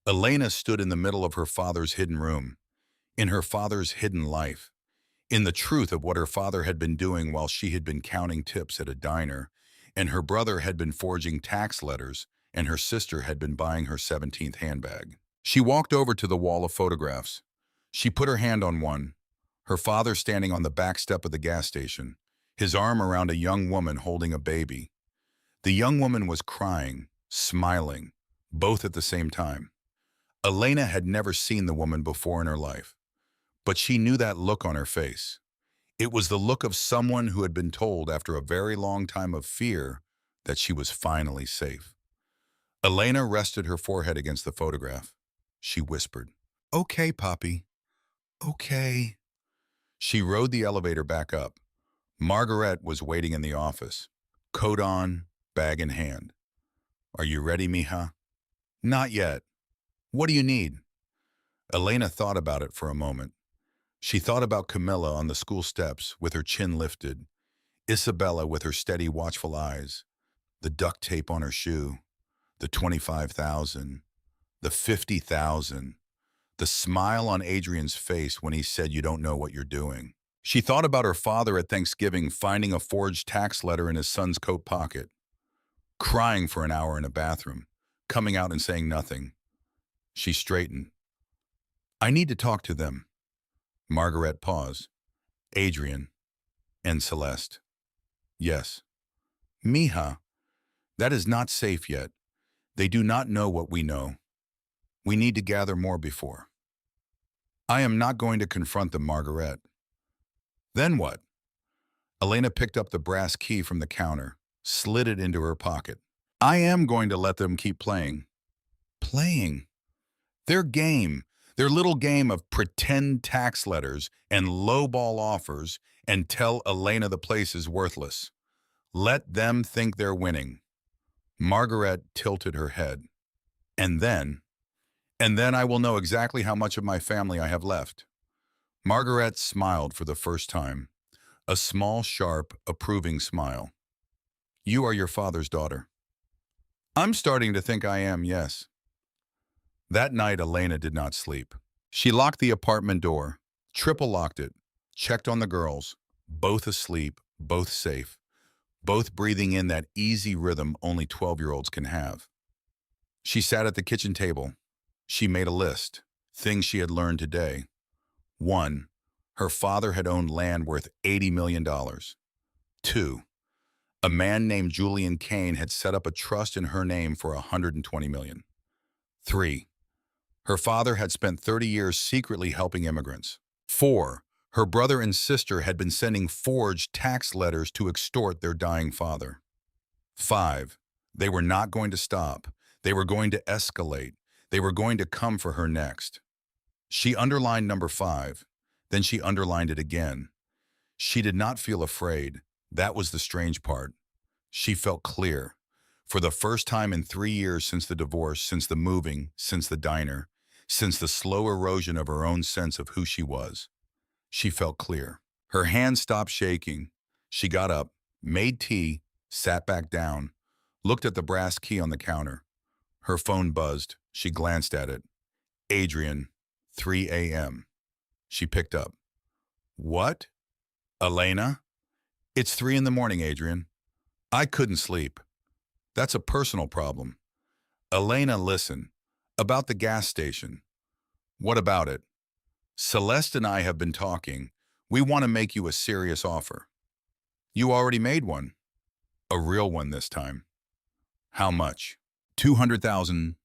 Elena stood in the middle of her father's hidden room, in her father's hidden life, in the truth of what her father had been doing while she had been counting tips at a diner, and her brother had been forging tax letters, and her sister had been buying her 17th handbag. She walked over to the wall of photographs. She put her hand on one, her father standing on the back step of the gas station, his arm around a young woman holding a baby. The young woman was crying, smiling, both at the same time. Elena had never seen the woman before in her life, but she knew that look on her face. It was the look of someone who had been told after a very long time of fear that she was finally safe. Elena rested her forehead against the photograph. She whispered, "Okay, Poppy. Okay." She rode the elevator back up. Margaret was waiting in the office, coat on, bag in hand. "Are you ready, mija?" "Not yet. What do you need?" Elena thought about it for a moment. She thought about Camilla on the school steps with her chin lifted, Isabella with her steady, watchful eyes, the duct tape on her shoe, the 25,000, the 50,000, the smile on Adrian's face when he said, "You don't know what you're doing." She thought about her father at Thanksgiving finding a forged tax letter in his son's coat pocket, crying for an hour in a bathroom, coming out and saying nothing. She straightened. I need to talk to them. Margaret paused. Adrian and Celeste. Yes. Mija, that is not safe yet. They do not know what we know. We need to gather more before. I am not going to confront them, Margaret. Then what? Elena picked up the brass key from the counter, slid it into her pocket. I am going to let them keep playing. Playing? Their game, their little game of pretend tax letters and lowball offers and tell Elena the place is worthless. Let them think they're winning. Margaret tilted her head. And then I will know exactly how much of my family I have left. Margaret smiled for the first time, a small, sharp, approving smile. You are your father's daughter. I'm starting to think I am, yes. That night, Elena did not sleep. She locked the apartment door, triple locked it, checked on the girls, both asleep, both safe, both breathing in that easy rhythm only 12-year-olds can have. She sat at the kitchen table. She made a list, things she had learned today. 1. Her father had owned land worth $80 million. 2. A man named Julian Kane had set up a trust in her name for $120 million. 3. Her father had spent 30 years secretly helping immigrants. 4. Her brother and sister had been sending forged tax letters to extort their dying father. 5. They were not going to stop. They were going to escalate. They were going to come for her next. She underlined number 5. Then she underlined it again. She did not feel afraid. That was the strange part. She felt clear. For the first time in 3 years since the divorce, since the moving, since the diner, since the slow erosion of her own sense of who she was, she felt clear. Her hands stopped shaking. She got up, made tea, sat back down, looked at the brass key on the counter. Her phone buzzed. She glanced at it. Adrian, 3 a.m. She picked up. What? Elena? It's 3 in the morning, Adrian. I couldn't sleep. That's a personal problem. Elena, listen. About the gas station. What about it? Celeste and I have been talking. We want to make you a serious offer. You already made one. A real one this time. How much? 200,000.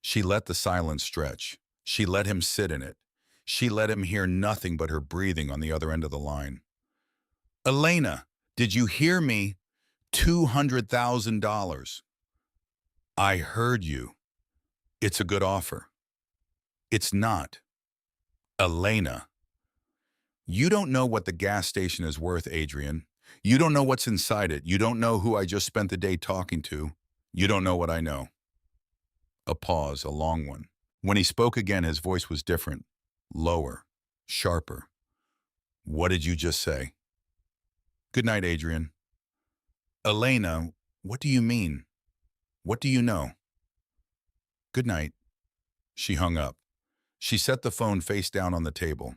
She let the silence stretch. She let him sit in it. She let him hear nothing but her breathing on the other end of the line. Elena, did you hear me? $200,000. I heard you. It's a good offer. It's not. Elena. You don't know what the gas station is worth, Adrian. You don't know what's inside it. You don't know who I just spent the day talking to. You don't know what I know. A pause, a long one. When he spoke again, his voice was different, lower, sharper. What did you just say? Good night, Adrian. Elena, what do you mean? What do you know? Good night. She hung up. She set the phone face down on the table.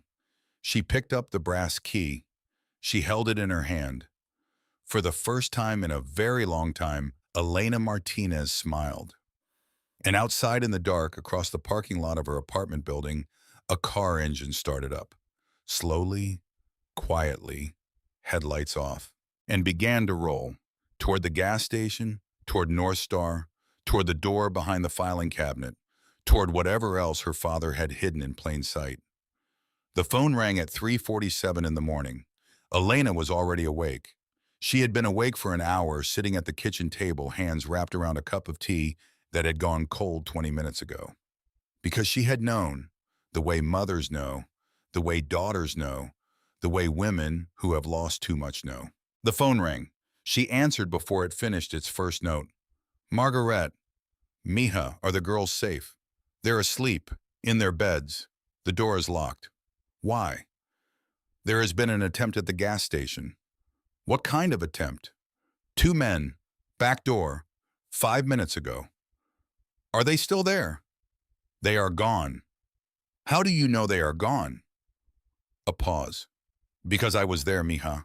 She picked up the brass key. She held it in her hand. For the first time in a very long time, Elena Martinez smiled. And outside in the dark, across the parking lot of her apartment building, a car engine started up. Slowly, quietly, headlights off, and began to roll toward the gas station, toward North Star, toward the door behind the filing cabinet, toward whatever else her father had hidden in plain sight. The phone rang at 3:47 in the morning. Elena was already awake. She had been awake for an hour, sitting at the kitchen table, hands wrapped around a cup of tea that had gone cold 20 minutes ago. Because she had known, the way mothers know, the way daughters know, the way women who have lost too much know. The phone rang. She answered before it finished its first note. Margaret, Mija, are the girls safe? They're asleep, in their beds. The door is locked. Why? There has been an attempt at the gas station. What kind of attempt? 2 men, back door, 5 minutes ago. Are they still there? They are gone. How do you know they are gone? A pause. Because I was there, mija.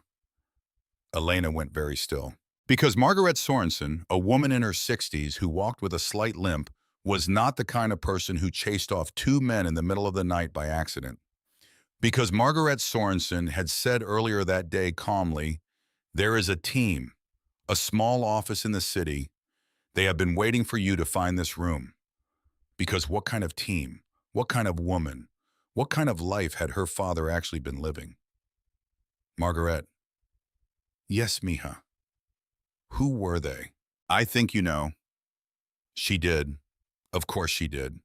Elena went very still. Because Margaret Sorensen, a woman in her 60s who walked with a slight limp, was not the kind of person who chased off two men in the middle of the night by accident. Because Margaret Sorensen had said earlier that day calmly, there is a team, a small office in the city. They have been waiting for you to find this room. Because what kind of team, what kind of woman, what kind of life had her father actually been living? Margaret, yes, mija. Who were they? I think you know. She did. Of course she did.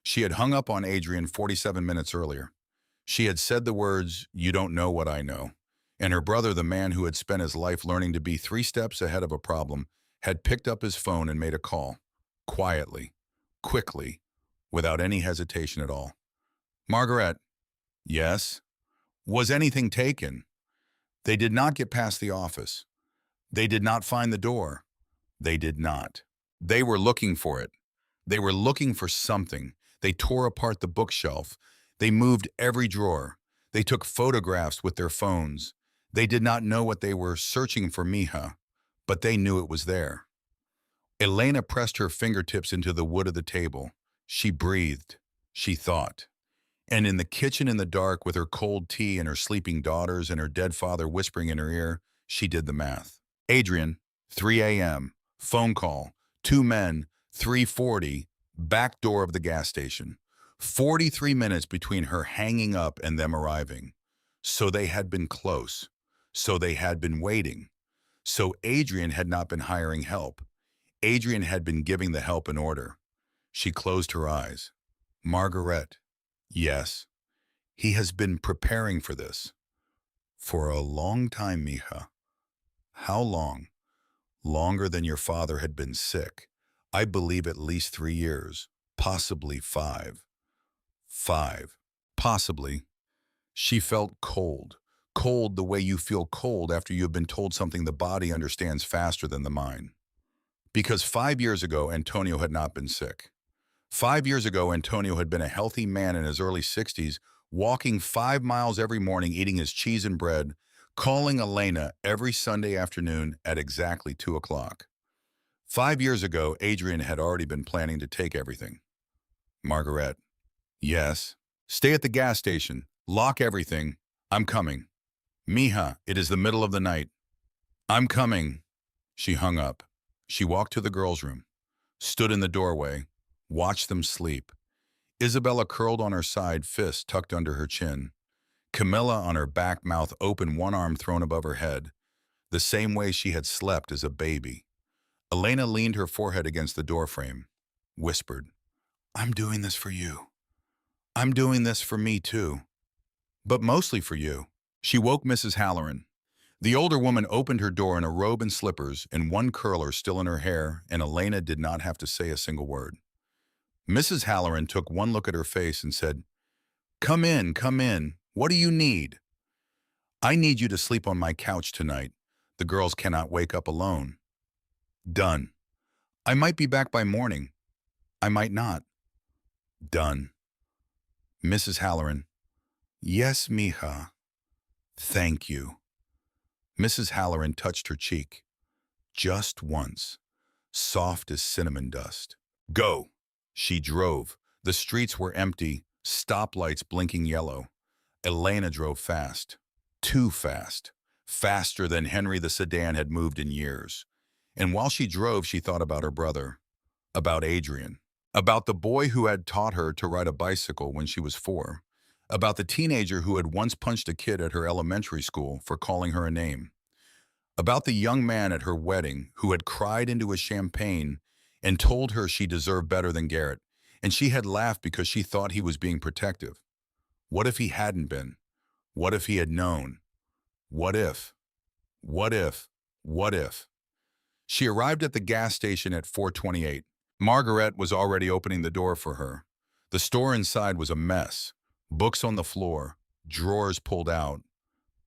She had hung up on Adrian 47 minutes earlier. She had said the words, "You don't know what I know." And her brother, the man who had spent his life learning to be 3 steps ahead of a problem, had picked up his phone and made a call. Quietly, quickly, without any hesitation at all. Margaret, yes? Was anything taken? They did not get past the office. They did not find the door. They did not. They were looking for it. They were looking for something. They tore apart the bookshelf. They moved every drawer. They took photographs with their phones. They did not know what they were searching for, mija, but they knew it was there. Elena pressed her fingertips into the wood of the table. She breathed. She thought. And in the kitchen in the dark with her cold tea and her sleeping daughters and her dead father whispering in her ear, she did the math. Adrian, 3 a.m., phone call, two men, 3:40, back door of the gas station. 43 minutes between her hanging up and them arriving. So they had been close. So they had been waiting. So Adrian had not been hiring help. Adrian had been giving the help in order. She closed her eyes. Margaret, yes, he has been preparing for this. For a long time, mija. How long? Longer than your father had been sick. I believe at least 3 years, possibly 5. 5. Possibly. She felt cold. Cold the way you feel cold after you have been told something the body understands faster than the mind. Because 5 years ago, Antonio had not been sick. 5 years ago, Antonio had been a healthy man in his early 60s, walking 5 miles every morning, eating his cheese and bread, calling Elena every Sunday afternoon at exactly 2 o'clock. 5 years ago, Adrian had already been planning to take everything. Margaret, yes. Stay at the gas station. Lock everything. I'm coming. Mija, it is the middle of the night. I'm coming. She hung up. She walked to the girls' room, stood in the doorway, watched them sleep. Isabella curled on her side, fist tucked under her chin. Camilla on her back, mouth open, one arm thrown above her head, the same way she had slept as a baby. Elena leaned her forehead against the doorframe, whispered, I'm doing this for you. I'm doing this for me too. But mostly for you. She woke Mrs. Halloran. The older woman opened her door in a robe and slippers and one curler still in her hair, and Elena did not have to say a single word. Mrs. Halloran took one look at her face and said, come in, come in. What do you need? I need you to sleep on my couch tonight. The girls cannot wake up alone. Done. I might be back by morning. I might not. Done. Mrs. Halloran. Yes, mija. Thank you. Mrs. Halloran touched her cheek. Just once. Soft as cinnamon dust. Go. She drove. The streets were empty, stoplights blinking yellow. Elena drove fast. Too fast. Faster than Henry the sedan had moved in years. And while she drove, she thought about her brother. About Adrian. About the boy who had taught her to ride a bicycle when she was 4. About the teenager who had once punched a kid at her elementary school for calling her a name. About the young man at her wedding who had cried into his champagne and told her she deserved better than Garrett, and she had laughed because she thought he was being protective. What if he hadn't been? What if he had known? What if? What if? What if? She arrived at the gas station at 4:28. Margaret was already opening the door for her. The store inside was a mess. Books on the floor, drawers pulled out,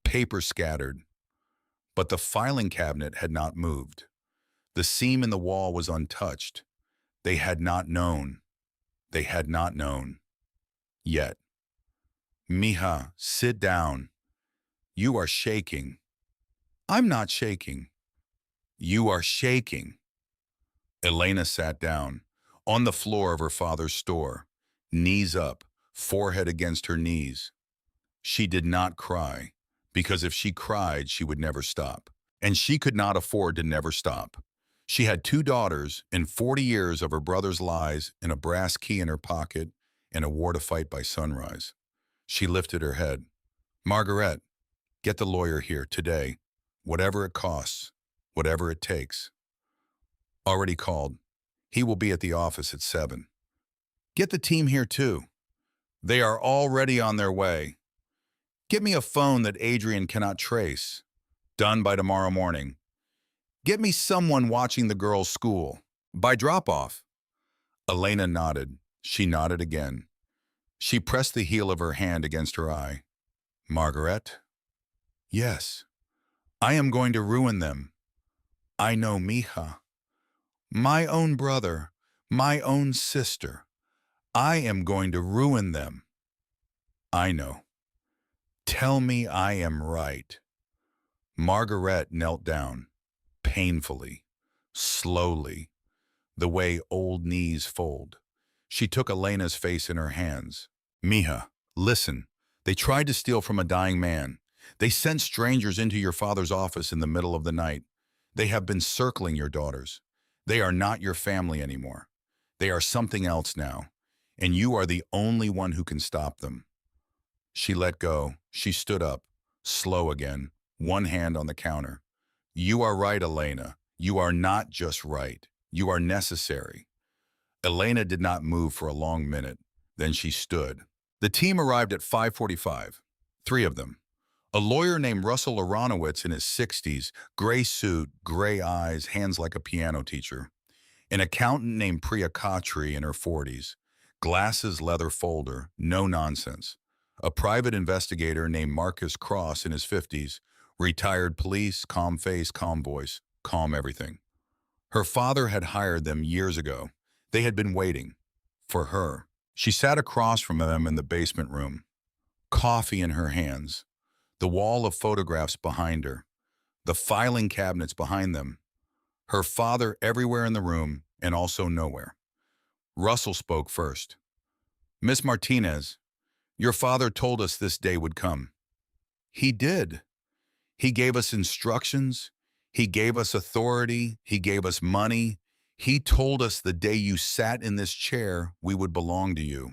paper scattered. But the filing cabinet had not moved. The seam in the wall was untouched. They had not known. They had not known. Yet. Mija, sit down. You are shaking. I'm not shaking. You are shaking. Elena sat down, on the floor of her father's store, knees up, forehead against her knees. She did not cry, because if she cried, she would never stop. And she could not afford to never stop. She had two daughters and 40 years of her brother's lies and a brass key in her pocket and a war to fight by sunrise. She lifted her head. Margaret, get the lawyer here today, whatever it costs, whatever it takes. Already called. He will be at the office at 7. Get the team here too. They are already on their way. Get me a phone that Adrian cannot trace. Done by tomorrow morning. Get me someone watching the girls' school. By drop-off. Elena nodded. She nodded again. She pressed the heel of her hand against her eye. Margaret? Yes. I am going to ruin them. I know, mija. My own brother, my own sister. I am going to ruin them. I know. Tell me I am right. Margaret knelt down, painfully, slowly, the way old knees fold. She took Elena's face in her hands. Mija, listen. They tried to steal from a dying man. They sent strangers into your father's office in the middle of the night. They have been circling your daughters. They are not your family anymore. They are something else now, and you are the only one who can stop them. She let go. She stood up, slow again, one hand on the counter. You are right, Elena. You are not just right. You are necessary. Elena did not move for a long minute. Then she stood. The team arrived at 5:45. Three of them. A lawyer named Russell Aronowitz in his 60s, gray suit, gray eyes, hands like a piano teacher. An accountant named Priya Khatri in her 40s, glasses, leather folder, no nonsense. A private investigator named Marcus Cross in his 50s, retired police, calm face, calm voice, calm everything. Her father had hired them years ago. They had been waiting. For her. She sat across from them in the basement room, coffee in her hands, the wall of photographs behind her, the filing cabinets behind them, her father everywhere in the room and also nowhere. Russell spoke first. Miss Martinez, your father told us this day would come. He did. He gave us instructions. He gave us authority. He gave us money. He told us the day you sat in this chair, we would belong to you.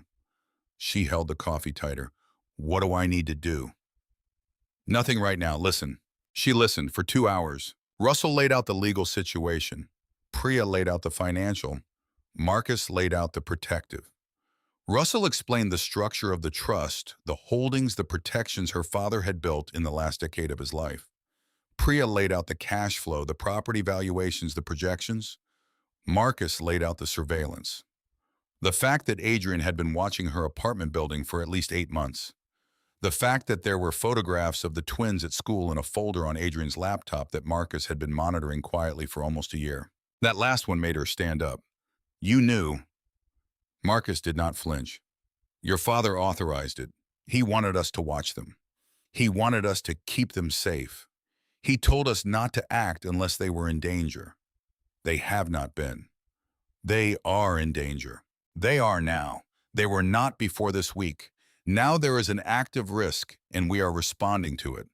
She held the coffee tighter. What do I need to do? Nothing right now. Listen. She listened for 2 hours. Russell laid out the legal situation. Priya laid out the financial. Marcus laid out the protective. Russell explained the structure of the trust, the holdings, the protections her father had built in the last decade of his life. Priya laid out the cash flow, the property valuations, the projections. Marcus laid out the surveillance. The fact that Adrian had been watching her apartment building for at least 8 months. The fact that there were photographs of the twins at school in a folder on Adrian's laptop that Marcus had been monitoring quietly for almost a year. That last one made her stand up. You knew. Marcus did not flinch. Your father authorized it. He wanted us to watch them. He wanted us to keep them safe. He told us not to act unless they were in danger. They have not been. They are in danger. They are now. They were not before this week. Now there is an active risk, and we are responding to it.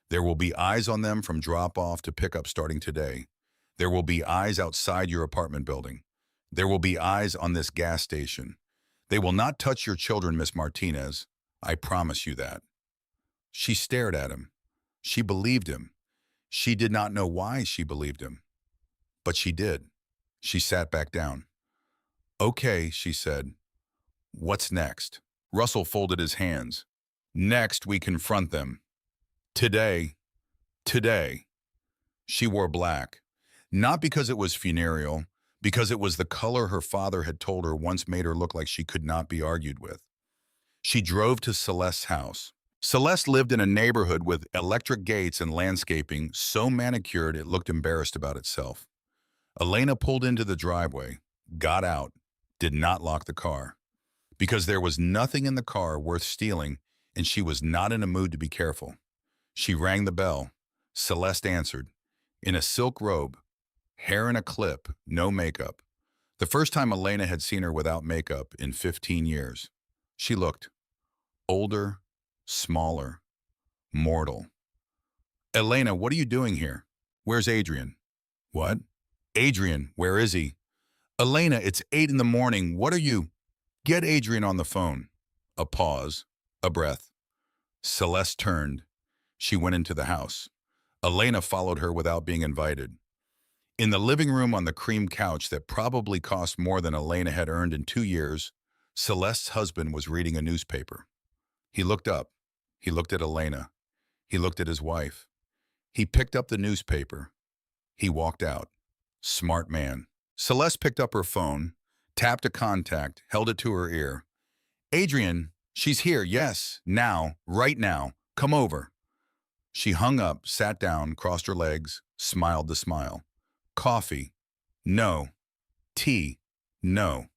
There will be eyes on them from drop-off to pickup starting today. There will be eyes outside your apartment building. There will be eyes on this gas station. They will not touch your children, Miss Martinez. I promise you that. She stared at him. She believed him. She did not know why she believed him. But she did. She sat back down. Okay, she said. What's next? Russell folded his hands. Next, we confront them. Today. Today. She wore black. Not because it was funereal, because it was the color her father had told her once made her look like she could not be argued with. She drove to Celeste's house. Celeste lived in a neighborhood with electric gates and landscaping so manicured it looked embarrassed about itself. Elena pulled into the driveway, got out, did not lock the car. Because there was nothing in the car worth stealing, and she was not in a mood to be careful. She rang the bell. Celeste answered. In a silk robe, hair in a clip, no makeup. The first time Elena had seen her without makeup in 15 years. She looked older, smaller, mortal. Elena, what are you doing here? Where's Adrian? What? Adrian, where is he? Elena, it's 8 in the morning. What are you? Get Adrian on the phone. A pause. A breath. Celeste turned. She went into the house. Elena followed her without being invited. In the living room on the cream couch that probably cost more than Elena had earned in 2 years, Celeste's husband was reading a newspaper. He looked up. He looked at Elena. He looked at his wife. He picked up the newspaper. He walked out. Smart man. Celeste picked up her phone, tapped a contact, held it to her ear. Adrian, she's here, yes, now, right now. Come over. She hung up, sat down, crossed her legs, smiled the smile. Coffee? No. Tea? No.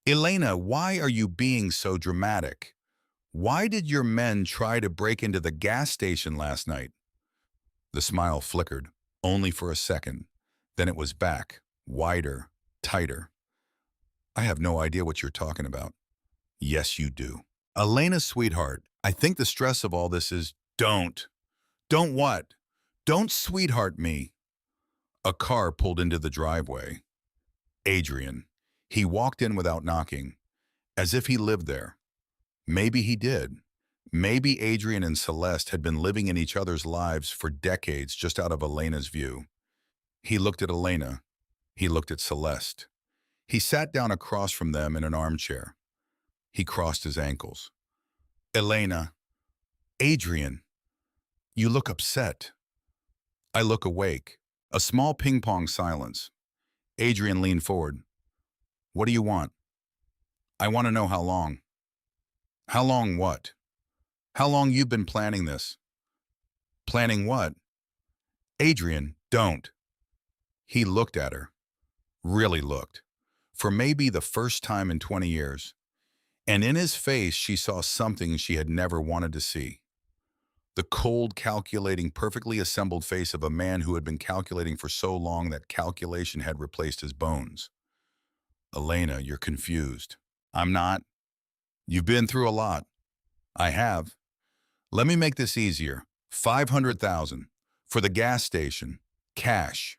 Elena, why are you being so dramatic? Why did your men try to break into the gas station last night? The smile flickered, only for a second. Then it was back, wider, tighter. I have no idea what you're talking about. Yes, you do. Elena, sweetheart, I think the stress of all this is don't. Don't what? Don't sweetheart me. A car pulled into the driveway. Adrian. He walked in without knocking, as if he lived there. Maybe he did. Maybe Adrian and Celeste had been living in each other's lives for decades just out of Elena's view. He looked at Elena. He looked at Celeste. He sat down across from them in an armchair. He crossed his ankles. Elena. Adrian. You look upset. I look awake. A small ping-pong silence. Adrian leaned forward. What do you want? I want to know how long. How long what? How long you've been planning this? Planning what? Adrian, don't. He looked at her. Really looked. For maybe the first time in 20 years. And in his face, she saw something she had never wanted to see. The cold, calculating, perfectly assembled face of a man who had been calculating for so long that calculation had replaced his bones. Elena, you're confused. I'm not. You've been through a lot. I have. Let me make this easier. 500,000 for the gas station. Cash.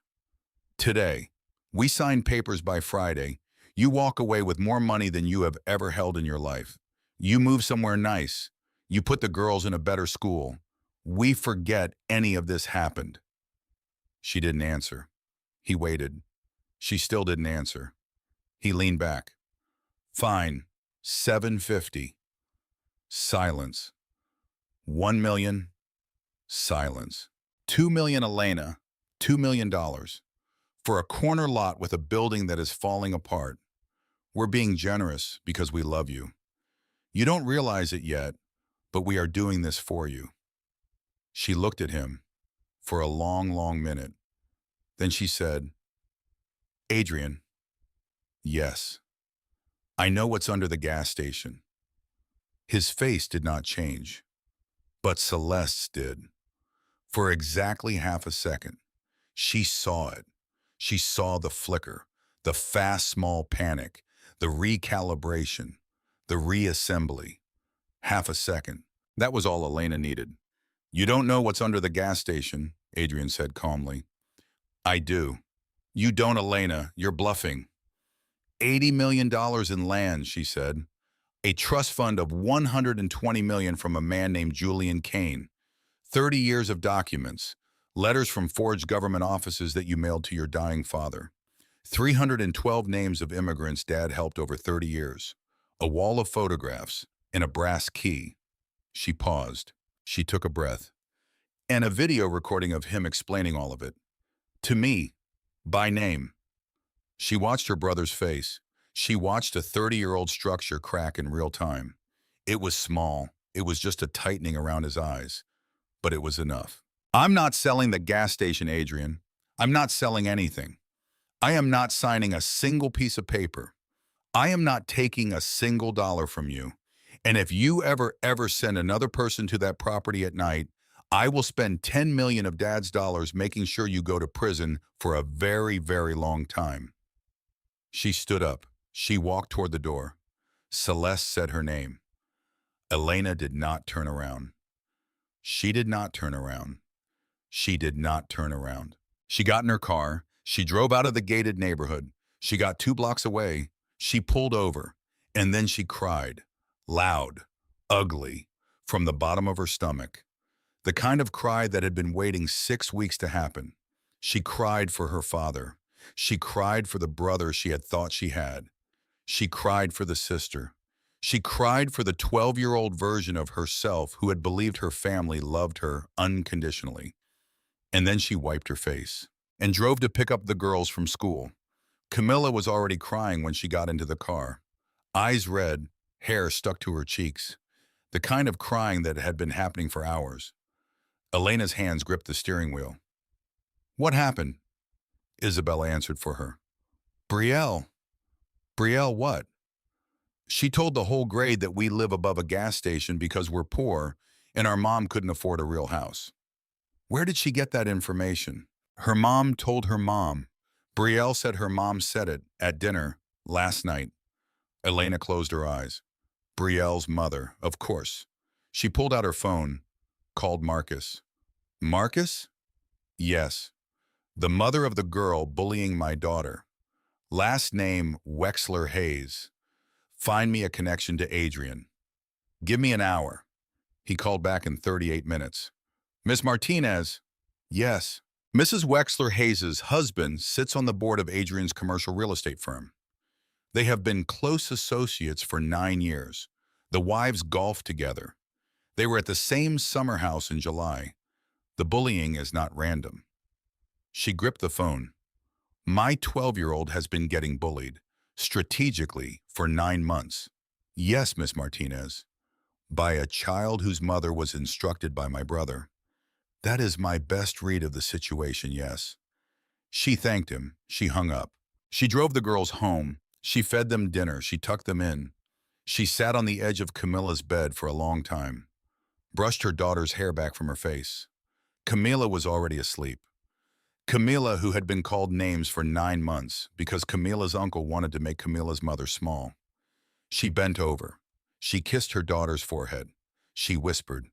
Today. We sign papers by Friday. You walk away with more money than you have ever held in your life. You move somewhere nice. You put the girls in a better school. We forget any of this happened. She didn't answer. He waited. She still didn't answer. He leaned back. Fine. 750. Silence. 1 million. Silence. 2 million, Elena. $2 million. For a corner lot with a building that is falling apart. We're being generous because we love you. You don't realize it yet, but we are doing this for you. She looked at him for a long, long minute. Then she said, Adrian, yes, I know what's under the gas station. His face did not change, but Celeste's did. For exactly half a second, she saw it. She saw the flicker, the fast, small panic, the recalibration, the reassembly. Half a second. That was all Elena needed. You don't know what's under the gas station, Adrian said calmly. I do. You don't, Elena. You're bluffing. $80 million in land, she said. A trust fund of $120 million from a man named Julian Kane. 30 years of documents. Letters from forged government offices that you mailed to your dying father. 312 names of immigrants Dad helped over 30 years. A wall of photographs and a brass key. She paused. She took a breath. And a video recording of him explaining all of it. To me, by name. She watched her brother's face. She watched a 30-year-old structure crack in real time. It was small. It was just a tightening around his eyes. But it was enough. I'm not selling the gas station, Adrian. I'm not selling anything. I am not signing a single piece of paper. I am not taking a single dollar from you. And if you ever send another person to that property at night, I will spend 10 million of Dad's dollars making sure you go to prison for a very, very long time. She stood up. She walked toward the door. Celeste said her name. Elena did not turn around. She did not turn around. She did not turn around. She got in her car. She drove out of the gated neighborhood. She got 2 blocks away. She pulled over. And then she cried. Loud. Ugly. From the bottom of her stomach. The kind of cry that had been waiting 6 weeks to happen. She cried for her father. She cried for the brother she had thought she had. She cried for the sister. She cried for the 12-year-old version of herself who had believed her family loved her unconditionally. And then she wiped her face and drove to pick up the girls from school. Camilla was already crying when she got into the car. Eyes red, hair stuck to her cheeks. The kind of crying that had been happening for hours. Elena's hands gripped the steering wheel. What happened? Isabella answered for her. Brielle. Brielle what? She told the whole grade that we live above a gas station because we're poor and our mom couldn't afford a real house. Where did she get that information? Her mom told her mom. Brielle said her mom said it at dinner last night. Elena closed her eyes. Brielle's mother, of course. She pulled out her phone, called Marcus. Marcus? Yes. The mother of the girl bullying my daughter. Last name Wexler Hayes. Find me a connection to Adrian. Give me an hour. He called back in 38 minutes. Miss Martinez? Yes. Mrs. Wexler Hayes' husband sits on the board of Adrian's commercial real estate firm. They have been close associates for 9 years. The wives golfed together. They were at the same summer house in July. The bullying is not random. She gripped the phone. My 12-year-old has been getting bullied, strategically, for 9 months. Yes, Miss Martinez. By a child whose mother was instructed by my brother. That is my best read of the situation, yes. She thanked him. She hung up. She drove the girls home. She fed them dinner. She tucked them in. She sat on the edge of Camilla's bed for a long time, brushed her daughter's hair back from her face. Camilla was already asleep. Camilla, who had been called names for 9 months because Camilla's uncle wanted to make Camilla's mother small. She bent over. She kissed her daughter's forehead. She whispered,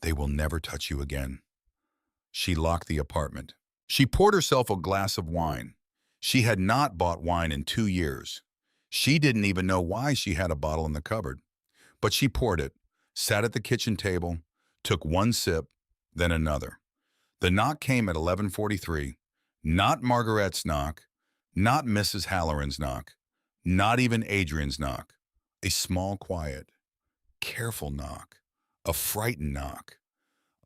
"They will never touch you again." She locked the apartment. She poured herself a glass of wine. She had not bought wine in 2 years. She didn't even know why she had a bottle in the cupboard. But she poured it, sat at the kitchen table, took one sip, then another. The knock came at 11:43. Not Margaret's knock, not Mrs. Halloran's knock, not even Adrian's knock. A small, quiet, careful knock, a frightened knock.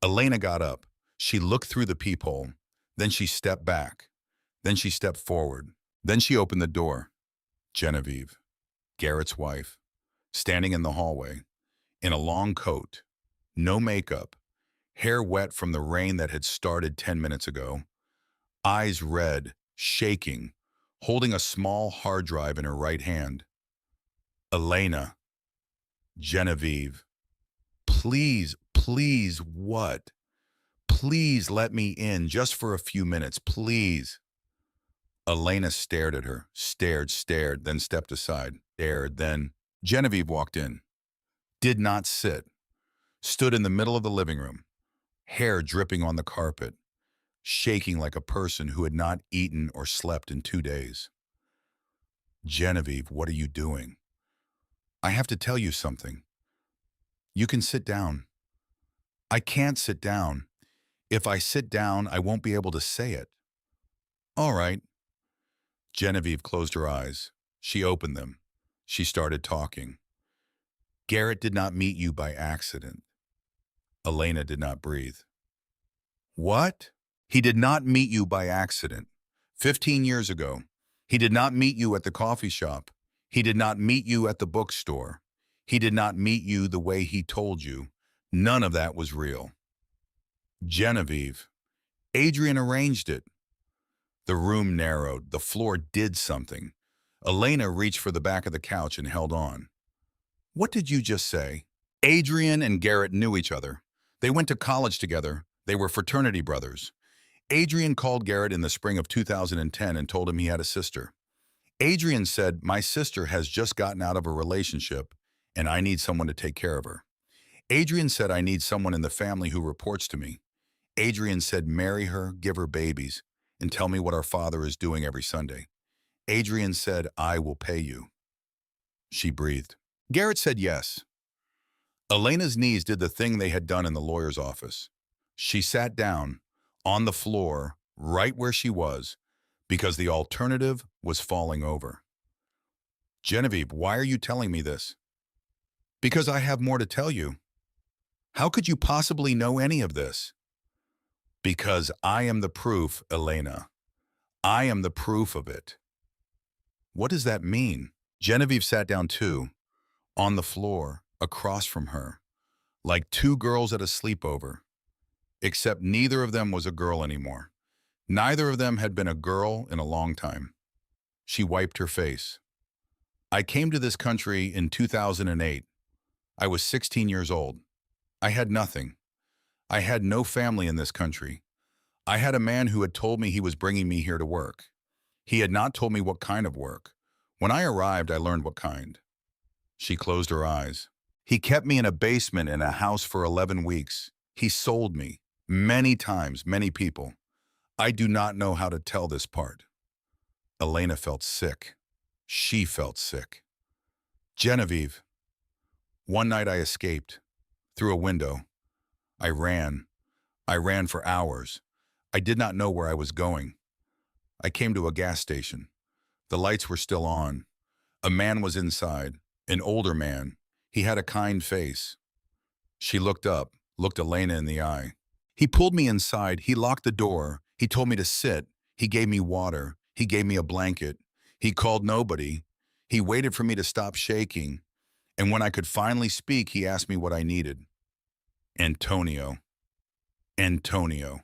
Elena got up. She looked through the peephole. Then she stepped back. Then she stepped forward. Then she opened the door. Genevieve, Garrett's wife, standing in the hallway, in a long coat, no makeup, hair wet from the rain that had started 10 minutes ago, eyes red, shaking, holding a small hard drive in her right hand. Elena, Genevieve, please, please, what? Please let me in just for a few minutes, please. Elena stared at her, stared, then stepped aside, stared, then Genevieve walked in. Did not sit. Stood in the middle of the living room, hair dripping on the carpet, shaking like a person who had not eaten or slept in 2 days. Genevieve, what are you doing? I have to tell you something. You can sit down. I can't sit down. If I sit down, I won't be able to say it. All right. Genevieve closed her eyes. She opened them. She started talking. Garrett did not meet you by accident. Elena did not breathe. What? He did not meet you by accident. 15 years ago. He did not meet you at the coffee shop. He did not meet you at the bookstore. He did not meet you the way he told you. None of that was real. Genevieve. Adrian arranged it. The room narrowed. The floor did something. Elena reached for the back of the couch and held on. What did you just say? Adrian and Garrett knew each other. They went to college together. They were fraternity brothers. Adrian called Garrett in the spring of 2010 and told him he had a sister. Adrian said, "My sister has just gotten out of a relationship and I need someone to take care of her." Adrian said, "I need someone in the family who reports to me." Adrian said, "Marry her, give her babies, and tell me what our father is doing every Sunday." Adrian said, "I will pay you." She breathed. Garrett said yes. Elena's knees did the thing they had done in the lawyer's office. She sat down, on the floor, right where she was, because the alternative was falling over. "Genevieve, why are you telling me this?" "Because I have more to tell you." "How could you possibly know any of this?" "Because I am the proof, Elena. I am the proof of it." "What does that mean?" Genevieve sat down too, on the floor, across from her, like two girls at a sleepover, except neither of them was a girl anymore. Neither of them had been a girl in a long time. She wiped her face. "I came to this country in 2008. I was 16 years old. I had nothing. I had no family in this country. I had a man who had told me he was bringing me here to work. He had not told me what kind of work. When I arrived, I learned what kind." She closed her eyes. "He kept me in a basement in a house for 11 weeks. He sold me. Many times, many people. I do not know how to tell this part." Elena felt sick. She felt sick. "Genevieve, one night I escaped. Through a window. I ran. I ran for hours. I did not know where I was going. I came to a gas station. The lights were still on. A man was inside, an older man. He had a kind face." She looked up, looked Elena in the eye. "He pulled me inside. He locked the door. He told me to sit. He gave me water. He gave me a blanket. He called nobody. He waited for me to stop shaking. And when I could finally speak, he asked me what I needed." Antonio. Antonio.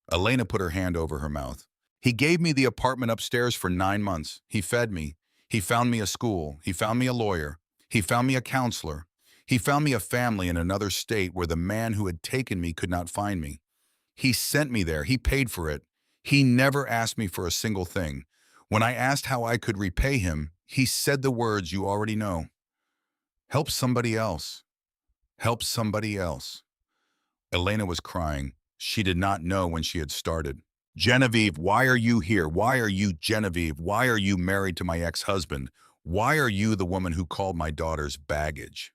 Elena put her hand over her mouth. "He gave me the apartment upstairs for 9 months. He fed me. He found me a school. He found me a lawyer. He found me a counselor. He found me a family in another state where the man who had taken me could not find me. He sent me there. He paid for it. He never asked me for a single thing. When I asked how I could repay him, he said the words you already know. Help somebody else. Help somebody else." Elena was crying. She did not know when she had started. "Genevieve, why are you here? Why are you Genevieve? Why are you married to my ex-husband? Why are you the woman who called my daughter's baggage?"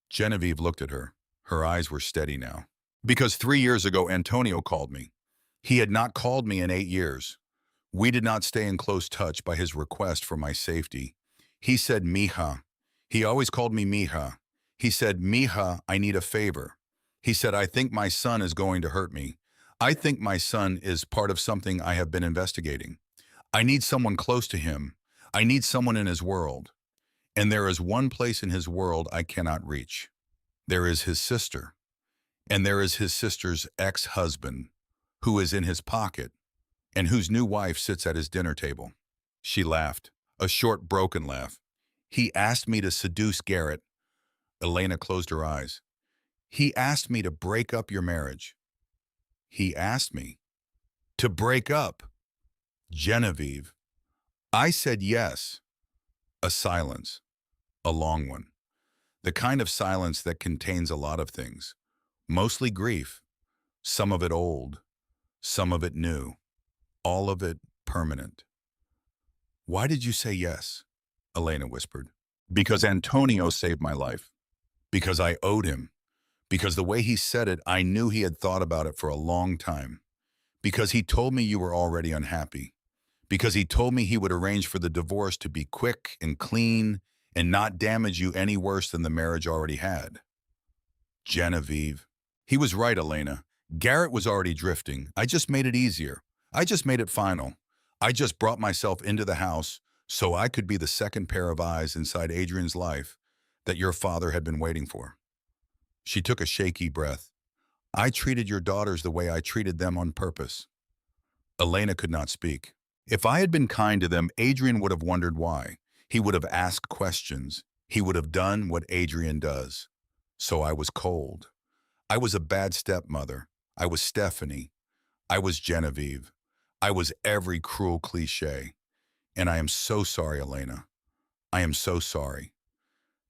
Genevieve looked at her. Her eyes were steady now. "Because 3 years ago, Antonio called me. He had not called me in 8 years. We did not stay in close touch by his request for my safety. He said, 'Mija.' He always called me Mija. He said, 'Mija, I need a favor.' He said, 'I think my son is going to hurt me. I think my son is part of something I have been investigating. I need someone close to him. I need someone in his world. And there is one place in his world I cannot reach. There is his sister. And there is his sister's ex-husband, who is in his pocket, and whose new wife sits at his dinner table." She laughed, a short, broken laugh. "He asked me to seduce Garrett." Elena closed her eyes. "He asked me to break up your marriage." "He asked me to break up." "Genevieve." "I said yes." A silence, a long one. The kind of silence that contains a lot of things. Mostly grief, some of it old, some of it new, all of it permanent. "Why did you say yes?" Elena whispered. "Because Antonio saved my life. Because I owed him. Because the way he said it, I knew he had thought about it for a long time. Because he told me you were already unhappy. Because he told me he would arrange for the divorce to be quick and clean and not damage you any worse than the marriage already had." "Genevieve." "He was right, Elena. Garrett was already drifting. I just made it easier. I just made it final. I just brought myself into the house so I could be the second pair of eyes inside Adrian's life that your father had been waiting for." She took a shaky breath. "I treated your daughters the way I treated them on purpose." Elena could not speak. "If I had been kind to them, Adrian would have wondered why. He would have asked questions. He would have done what Adrian does. So I was cold. I was a bad stepmother. I was Stephanie. I was Genevieve. I was every cruel cliche. And I am so sorry, Elena. I am so sorry.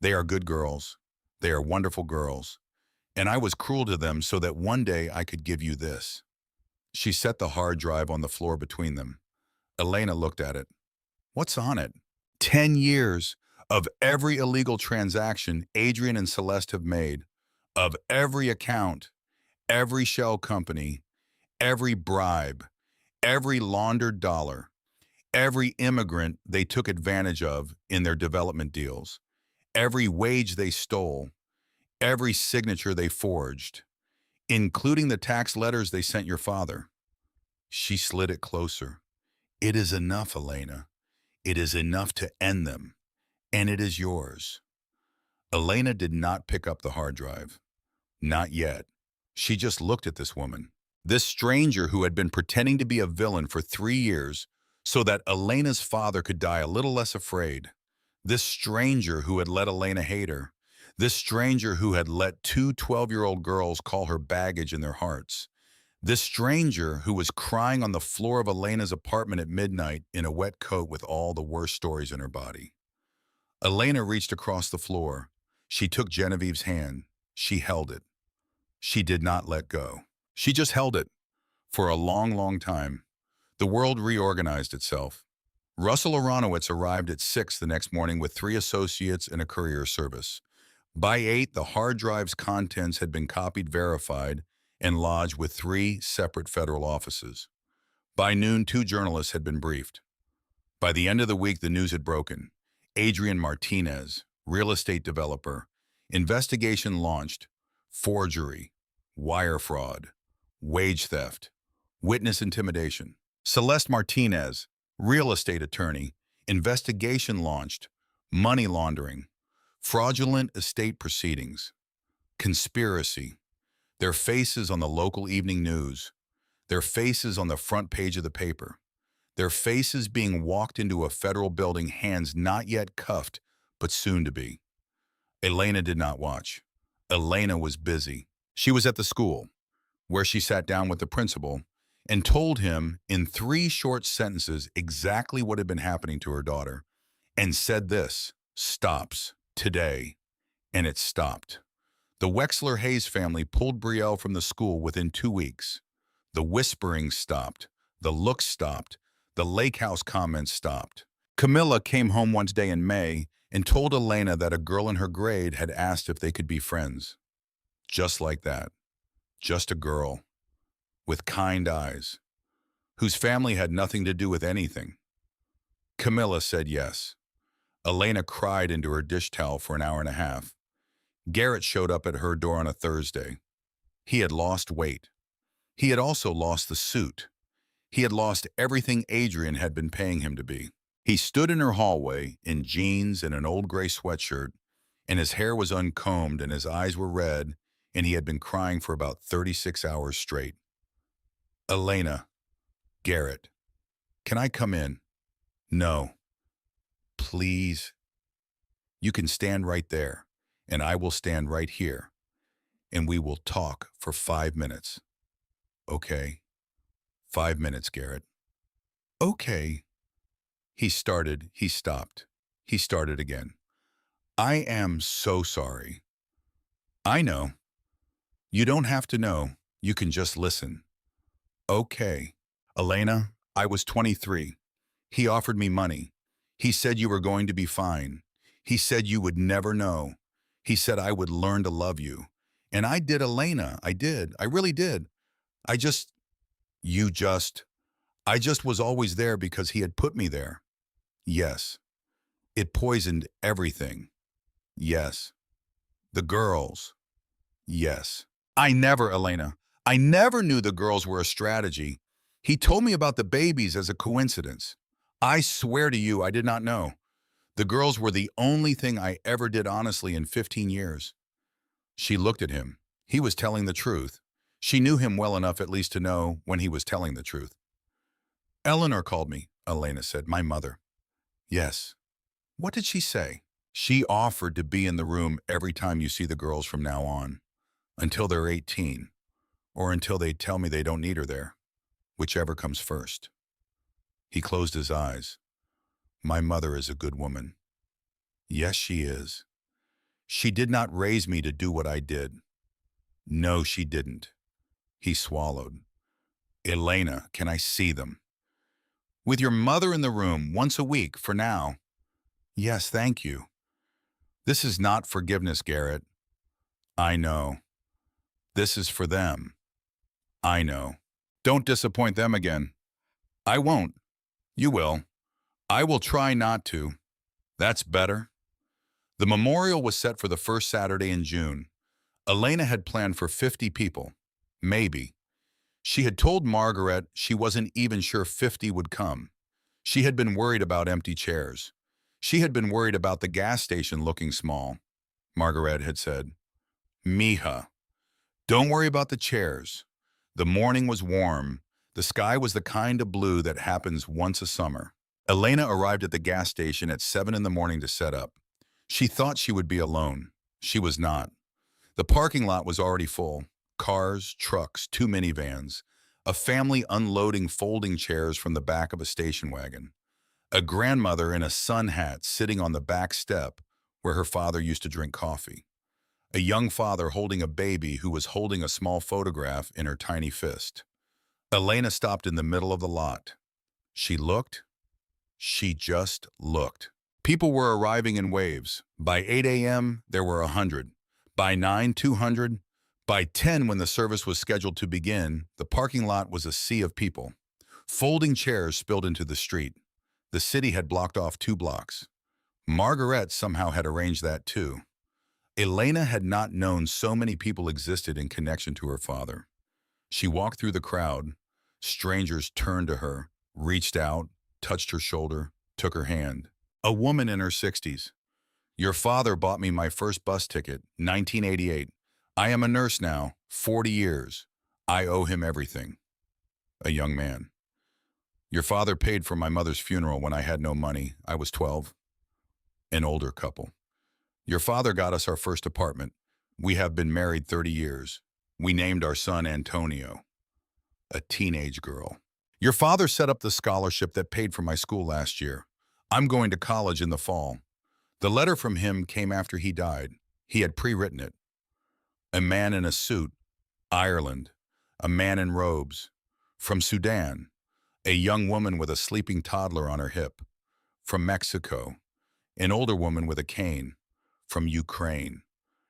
They are good girls. They are wonderful girls. And I was cruel to them so that one day I could give you this. She set the hard drive on the floor between them. Elena looked at it. What's on it? 10 years of every illegal transaction Adrian and Celeste have made, of every account, every shell company, every bribe, every laundered dollar, every immigrant they took advantage of in their development deals, every wage they stole, every signature they forged, including the tax letters they sent your father. She slid it closer. It is enough, Elena. It is enough to end them, and it is yours. Elena did not pick up the hard drive. Not yet. She just looked at this woman. This stranger who had been pretending to be a villain for 3 years so that Elena's father could die a little less afraid. This stranger who had let Elena hate her. This stranger who had let two 12-year-old girls call her baggage in their hearts. This stranger who was crying on the floor of Elena's apartment at midnight in a wet coat with all the worst stories in her body. Elena reached across the floor. She took Genevieve's hand. She held it. She did not let go. She just held it. For a long, long time. The world reorganized itself. Russell Aronowitz arrived at 6 the next morning with 3 associates and a courier service. By 8, the hard drive's contents had been copied, verified, and lodged with 3 separate federal offices. By noon, 2 journalists had been briefed. By the end of the week, the news had broken. Adrian Martinez, real estate developer. Investigation launched. Forgery, wire fraud, wage theft, witness intimidation. Celeste Martinez, real estate attorney. Investigation launched. Money laundering, fraudulent estate proceedings, conspiracy. Their faces on the local evening news. Their faces on the front page of the paper. Their faces being walked into a federal building, hands not yet cuffed, but soon to be. Elena did not watch. Elena was busy. She was at the school, where she sat down with the principal and told him in 3 short sentences exactly what had been happening to her daughter, and said this: stops today. And it stopped. The Wexler-Hayes family pulled Brielle from the school within 2 weeks. The whispering stopped. The looks stopped. The lake house comments stopped. Camilla came home one day in May and told Elena that a girl in her grade had asked if they could be friends. Just like that. Just a girl. With kind eyes. Whose family had nothing to do with anything. Camilla said yes. Elena cried into her dish towel for an hour and a half. Garrett showed up at her door on a Thursday. He had lost weight. He had also lost the suit. He had lost everything Adrian had been paying him to be. He stood in her hallway in jeans and an old gray sweatshirt, and his hair was uncombed and his eyes were red, and he had been crying for about 36 hours straight. Elena, Garrett, can I come in? No. Please. You can stand right there, and I will stand right here, and we will talk for 5 minutes. Okay? 5 minutes, Garrett. Okay. He started, he stopped. He started again. I am so sorry. I know. You don't have to know. You can just listen. Okay. Elena, I was 23. He offered me money. He said you were going to be fine. He said you would never know. He said I would learn to love you. And I did, Elena. I did. I really did. I just was always there because he had put me there. Yes. It poisoned everything. Yes. The girls. Yes. Elena, I never knew the girls were a strategy. He told me about the babies as a coincidence. I swear to you, I did not know. The girls were the only thing I ever did honestly in 15 years. She looked at him. He was telling the truth. She knew him well enough at least to know when he was telling the truth. Eleanor called me, Elena said, my mother. Yes. What did she say? She offered to be in the room every time you see the girls from now on, until they're 18. or until they tell me they don't need her there, whichever comes first. He closed his eyes. My mother is a good woman. Yes, she is. She did not raise me to do what I did. No, she didn't. He swallowed. Elena, can I see them? With your mother in the room once a week for now. Yes, thank you. This is not forgiveness, Garrett. I know. This is for them. I know. Don't disappoint them again. I won't. You will. I will try not to. That's better. The memorial was set for the first Saturday in June. Elena had planned for 50 people. Maybe. She had told Margaret she wasn't even sure 50 would come. She had been worried about empty chairs. She had been worried about the gas station looking small. Margaret had said, Mija, don't worry about the chairs. The morning was warm. The sky was the kind of blue that happens once a summer. Elena arrived at the gas station at 7 in the morning to set up. She thought she would be alone. She was not. The parking lot was already full. Cars, trucks, 2 minivans, a family unloading folding chairs from the back of a station wagon, a grandmother in a sun hat sitting on the back step where her father used to drink coffee, a young father holding a baby who was holding a small photograph in her tiny fist. Elena stopped in the middle of the lot. She looked. She just looked. People were arriving in waves. By 8 a.m., there were 100. By 9, 200. By 10, when the service was scheduled to begin, the parking lot was a sea of people. Folding chairs spilled into the street. The city had blocked off 2 blocks. Margaret somehow had arranged that too. Elena had not known so many people existed in connection to her father. She walked through the crowd. Strangers turned to her, reached out, touched her shoulder, took her hand. A woman in her 60s. Your father bought me my first bus ticket, 1988. I am a nurse now, 40 years. I owe him everything. A young man. Your father paid for my mother's funeral when I had no money. I was 12. An older couple. Your father got us our first apartment. We have been married 30 years. We named our son Antonio. A teenage girl. Your father set up the scholarship that paid for my school last year. I'm going to college in the fall. The letter from him came after he died. He had pre-written it. A man in a suit. Ireland. A man in robes. From Sudan. A young woman with a sleeping toddler on her hip. From Mexico. An older woman with a cane. From Ukraine.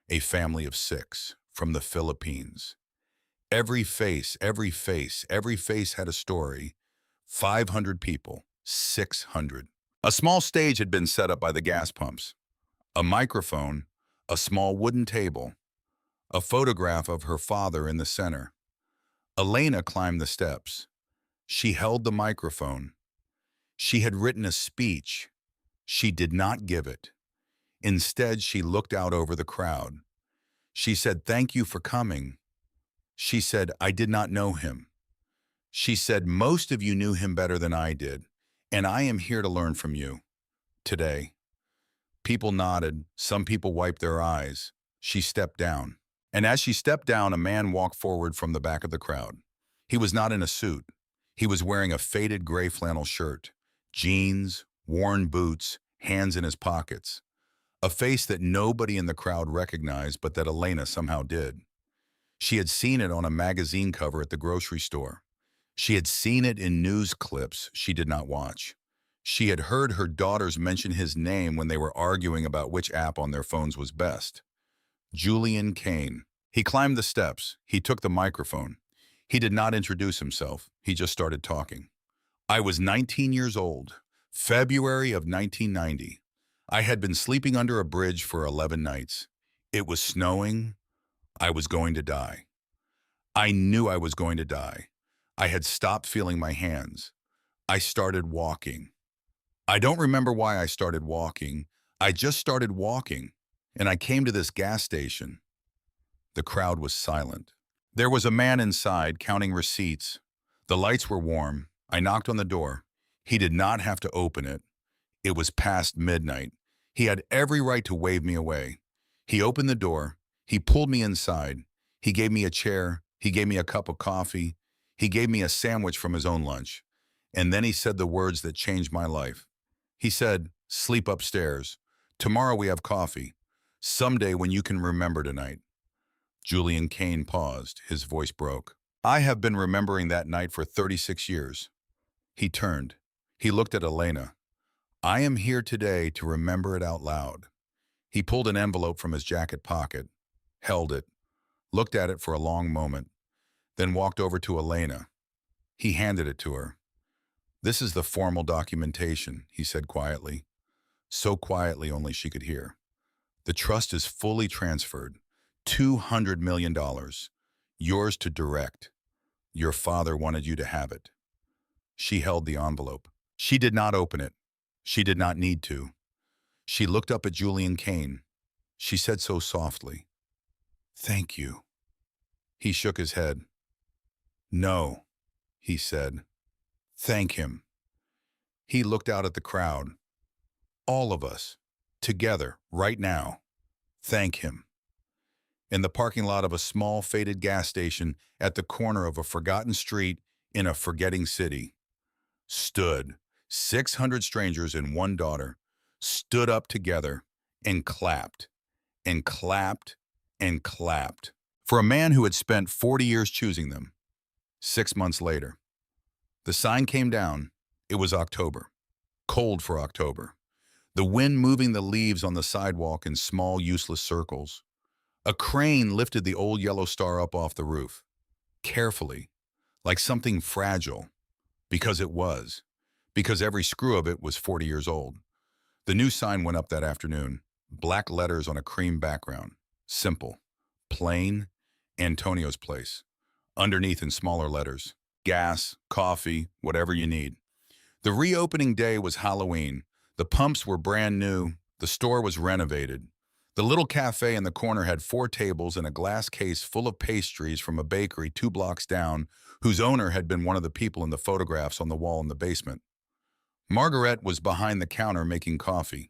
A family of 6. From the Philippines. Every face had a story. 500 people. 600. A small stage had been set up by the gas pumps. A microphone. A small wooden table. A photograph of her father in the center. Elena climbed the steps. She held the microphone. She had written a speech. She did not give it. Instead, she looked out over the crowd. She said, "Thank you for coming." She said, "I did not know him." She said, "Most of you knew him better than I did, and I am here to learn from you today." People nodded. Some people wiped their eyes. She stepped down. And as she stepped down, a man walked forward from the back of the crowd. He was not in a suit. He was wearing a faded gray flannel shirt, jeans, worn boots, hands in his pockets. A face that nobody in the crowd recognized, but that Elena somehow did. She had seen it on a magazine cover at the grocery store. She had seen it in news clips she did not watch. She had heard her daughters mention his name when they were arguing about which app on their phones was best. Julian Kane. He climbed the steps. He took the microphone. He did not introduce himself. He just started talking. I was 19 years old, February of 1990. I had been sleeping under a bridge for 11 nights. It was snowing. I was going to die. I knew I was going to die. I had stopped feeling my hands. I started walking. I don't remember why I started walking. I just started walking. And I came to this gas station. The crowd was silent. There was a man inside counting receipts. The lights were warm. I knocked on the door. He did not have to open it. It was past midnight. He had every right to wave me away. He opened the door. He pulled me inside. He gave me a chair. He gave me a cup of coffee. He gave me a sandwich from his own lunch. And then he said the words that changed my life. He said, "Sleep upstairs. Tomorrow we have coffee. Someday when you can remember tonight." Julian Kane paused. His voice broke. "I have been remembering that night for 36 years. He turned. He looked at Elena. "I am here today to remember it out loud." He pulled an envelope from his jacket pocket, held it, looked at it for a long moment, then walked over to Elena. He handed it to her. "This is the formal documentation," he said quietly, so quietly only she could hear. "The trust is fully transferred. $200 million. Yours to direct. Your father wanted you to have it." She held the envelope. She did not open it. She did not need to. She looked up at Julian Kane. She said so softly, "Thank you." He shook his head. "No," he said. "Thank him." He looked out at the crowd. "All of us, together, right now, thank him." In the parking lot of a small, faded gas station at the corner of a forgotten street in a forgetting city, stood 600 strangers and one daughter, stood up together and clapped, and clapped, and clapped, for a man who had spent 40 years choosing them. 6 months later, the sign came down. It was October, cold for October, the wind moving the leaves on the sidewalk in small, useless circles. A crane lifted the old yellow star up off the roof, carefully, like something fragile, because it was, because every screw of it was 40 years old. The new sign went up that afternoon, black letters on a cream background, simple, plain, Antonio's place. Underneath in smaller letters, gas, coffee, whatever you need. The reopening day was Halloween. The pumps were brand new. The store was renovated. The little cafe in the corner had 4 tables and a glass case full of pastries from a bakery 2 blocks down, whose owner had been one of the people in the photographs on the wall in the basement. Margaret was behind the counter making coffee.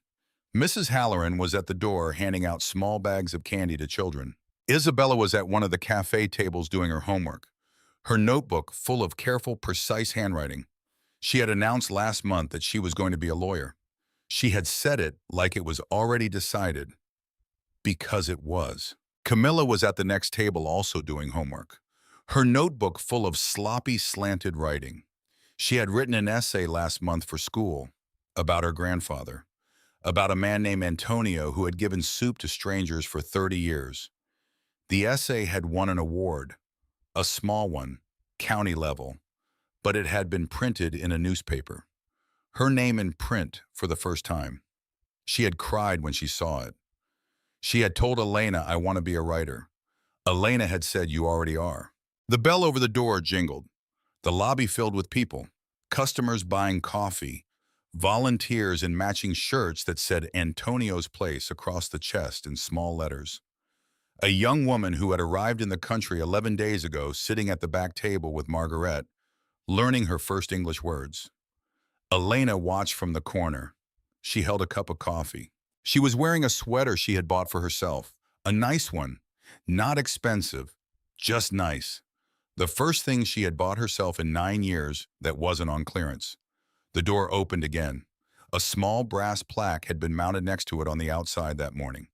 Mrs. Halloran was at the door handing out small bags of candy to children. Isabella was at one of the cafe tables doing her homework, her notebook full of careful, precise handwriting. She had announced last month that she was going to be a lawyer. She had said it like it was already decided, because it was. Camilla was at the next table also doing homework, her notebook full of sloppy, slanted writing. She had written an essay last month for school about her grandfather, about a man named Antonio who had given soup to strangers for 30 years. The essay had won an award, a small one, county level, but it had been printed in a newspaper. Her name in print for the first time. She had cried when she saw it. She had told Elena, "I want to be a writer." Elena had said, "You already are." The bell over the door jingled. The lobby filled with people, customers buying coffee, volunteers in matching shirts that said Antonio's Place across the chest in small letters. A young woman who had arrived in the country 11 days ago sitting at the back table with Margaret, learning her first English words. Elena watched from the corner. She held a cup of coffee. She was wearing a sweater she had bought for herself, a nice one, not expensive, just nice. The first thing she had bought herself in 9 years that wasn't on clearance. The door opened again. A small brass plaque had been mounted next to it on the outside that morning.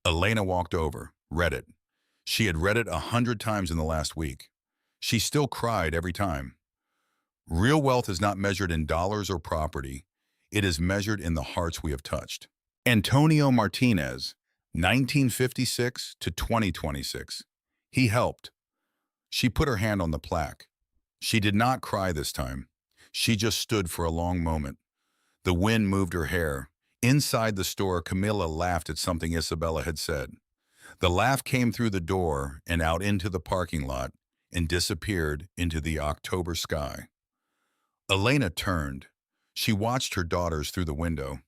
Elena walked over, read it. She had read it 100 times in the last week. She still cried every time. Real wealth is not measured in dollars or property. It is measured in the hearts we have touched. Antonio Martinez, 1956 to 2026. He helped. She put her hand on the plaque. She did not cry this time. She just stood for a long moment. The wind moved her hair. Inside the store, Camilla laughed at something Isabella had said. The laugh came through the door and out into the parking lot and disappeared into the October sky. Elena turned. She watched her daughters through the window.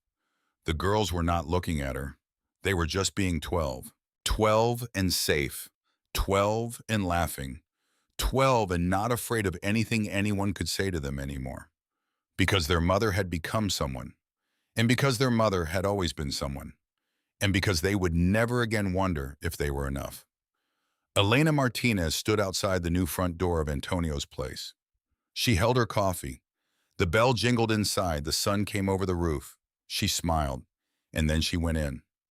The girls were not looking at her. They were just being 12. 12 and safe. 12 and laughing. 12 and not afraid of anything anyone could say to them anymore. Because their mother had become someone. And because their mother had always been someone. And because they would never again wonder if they were enough. Elena Martinez stood outside the new front door of Antonio's place. She held her coffee. The bell jingled inside. The sun came over the roof. She smiled, and then she went in.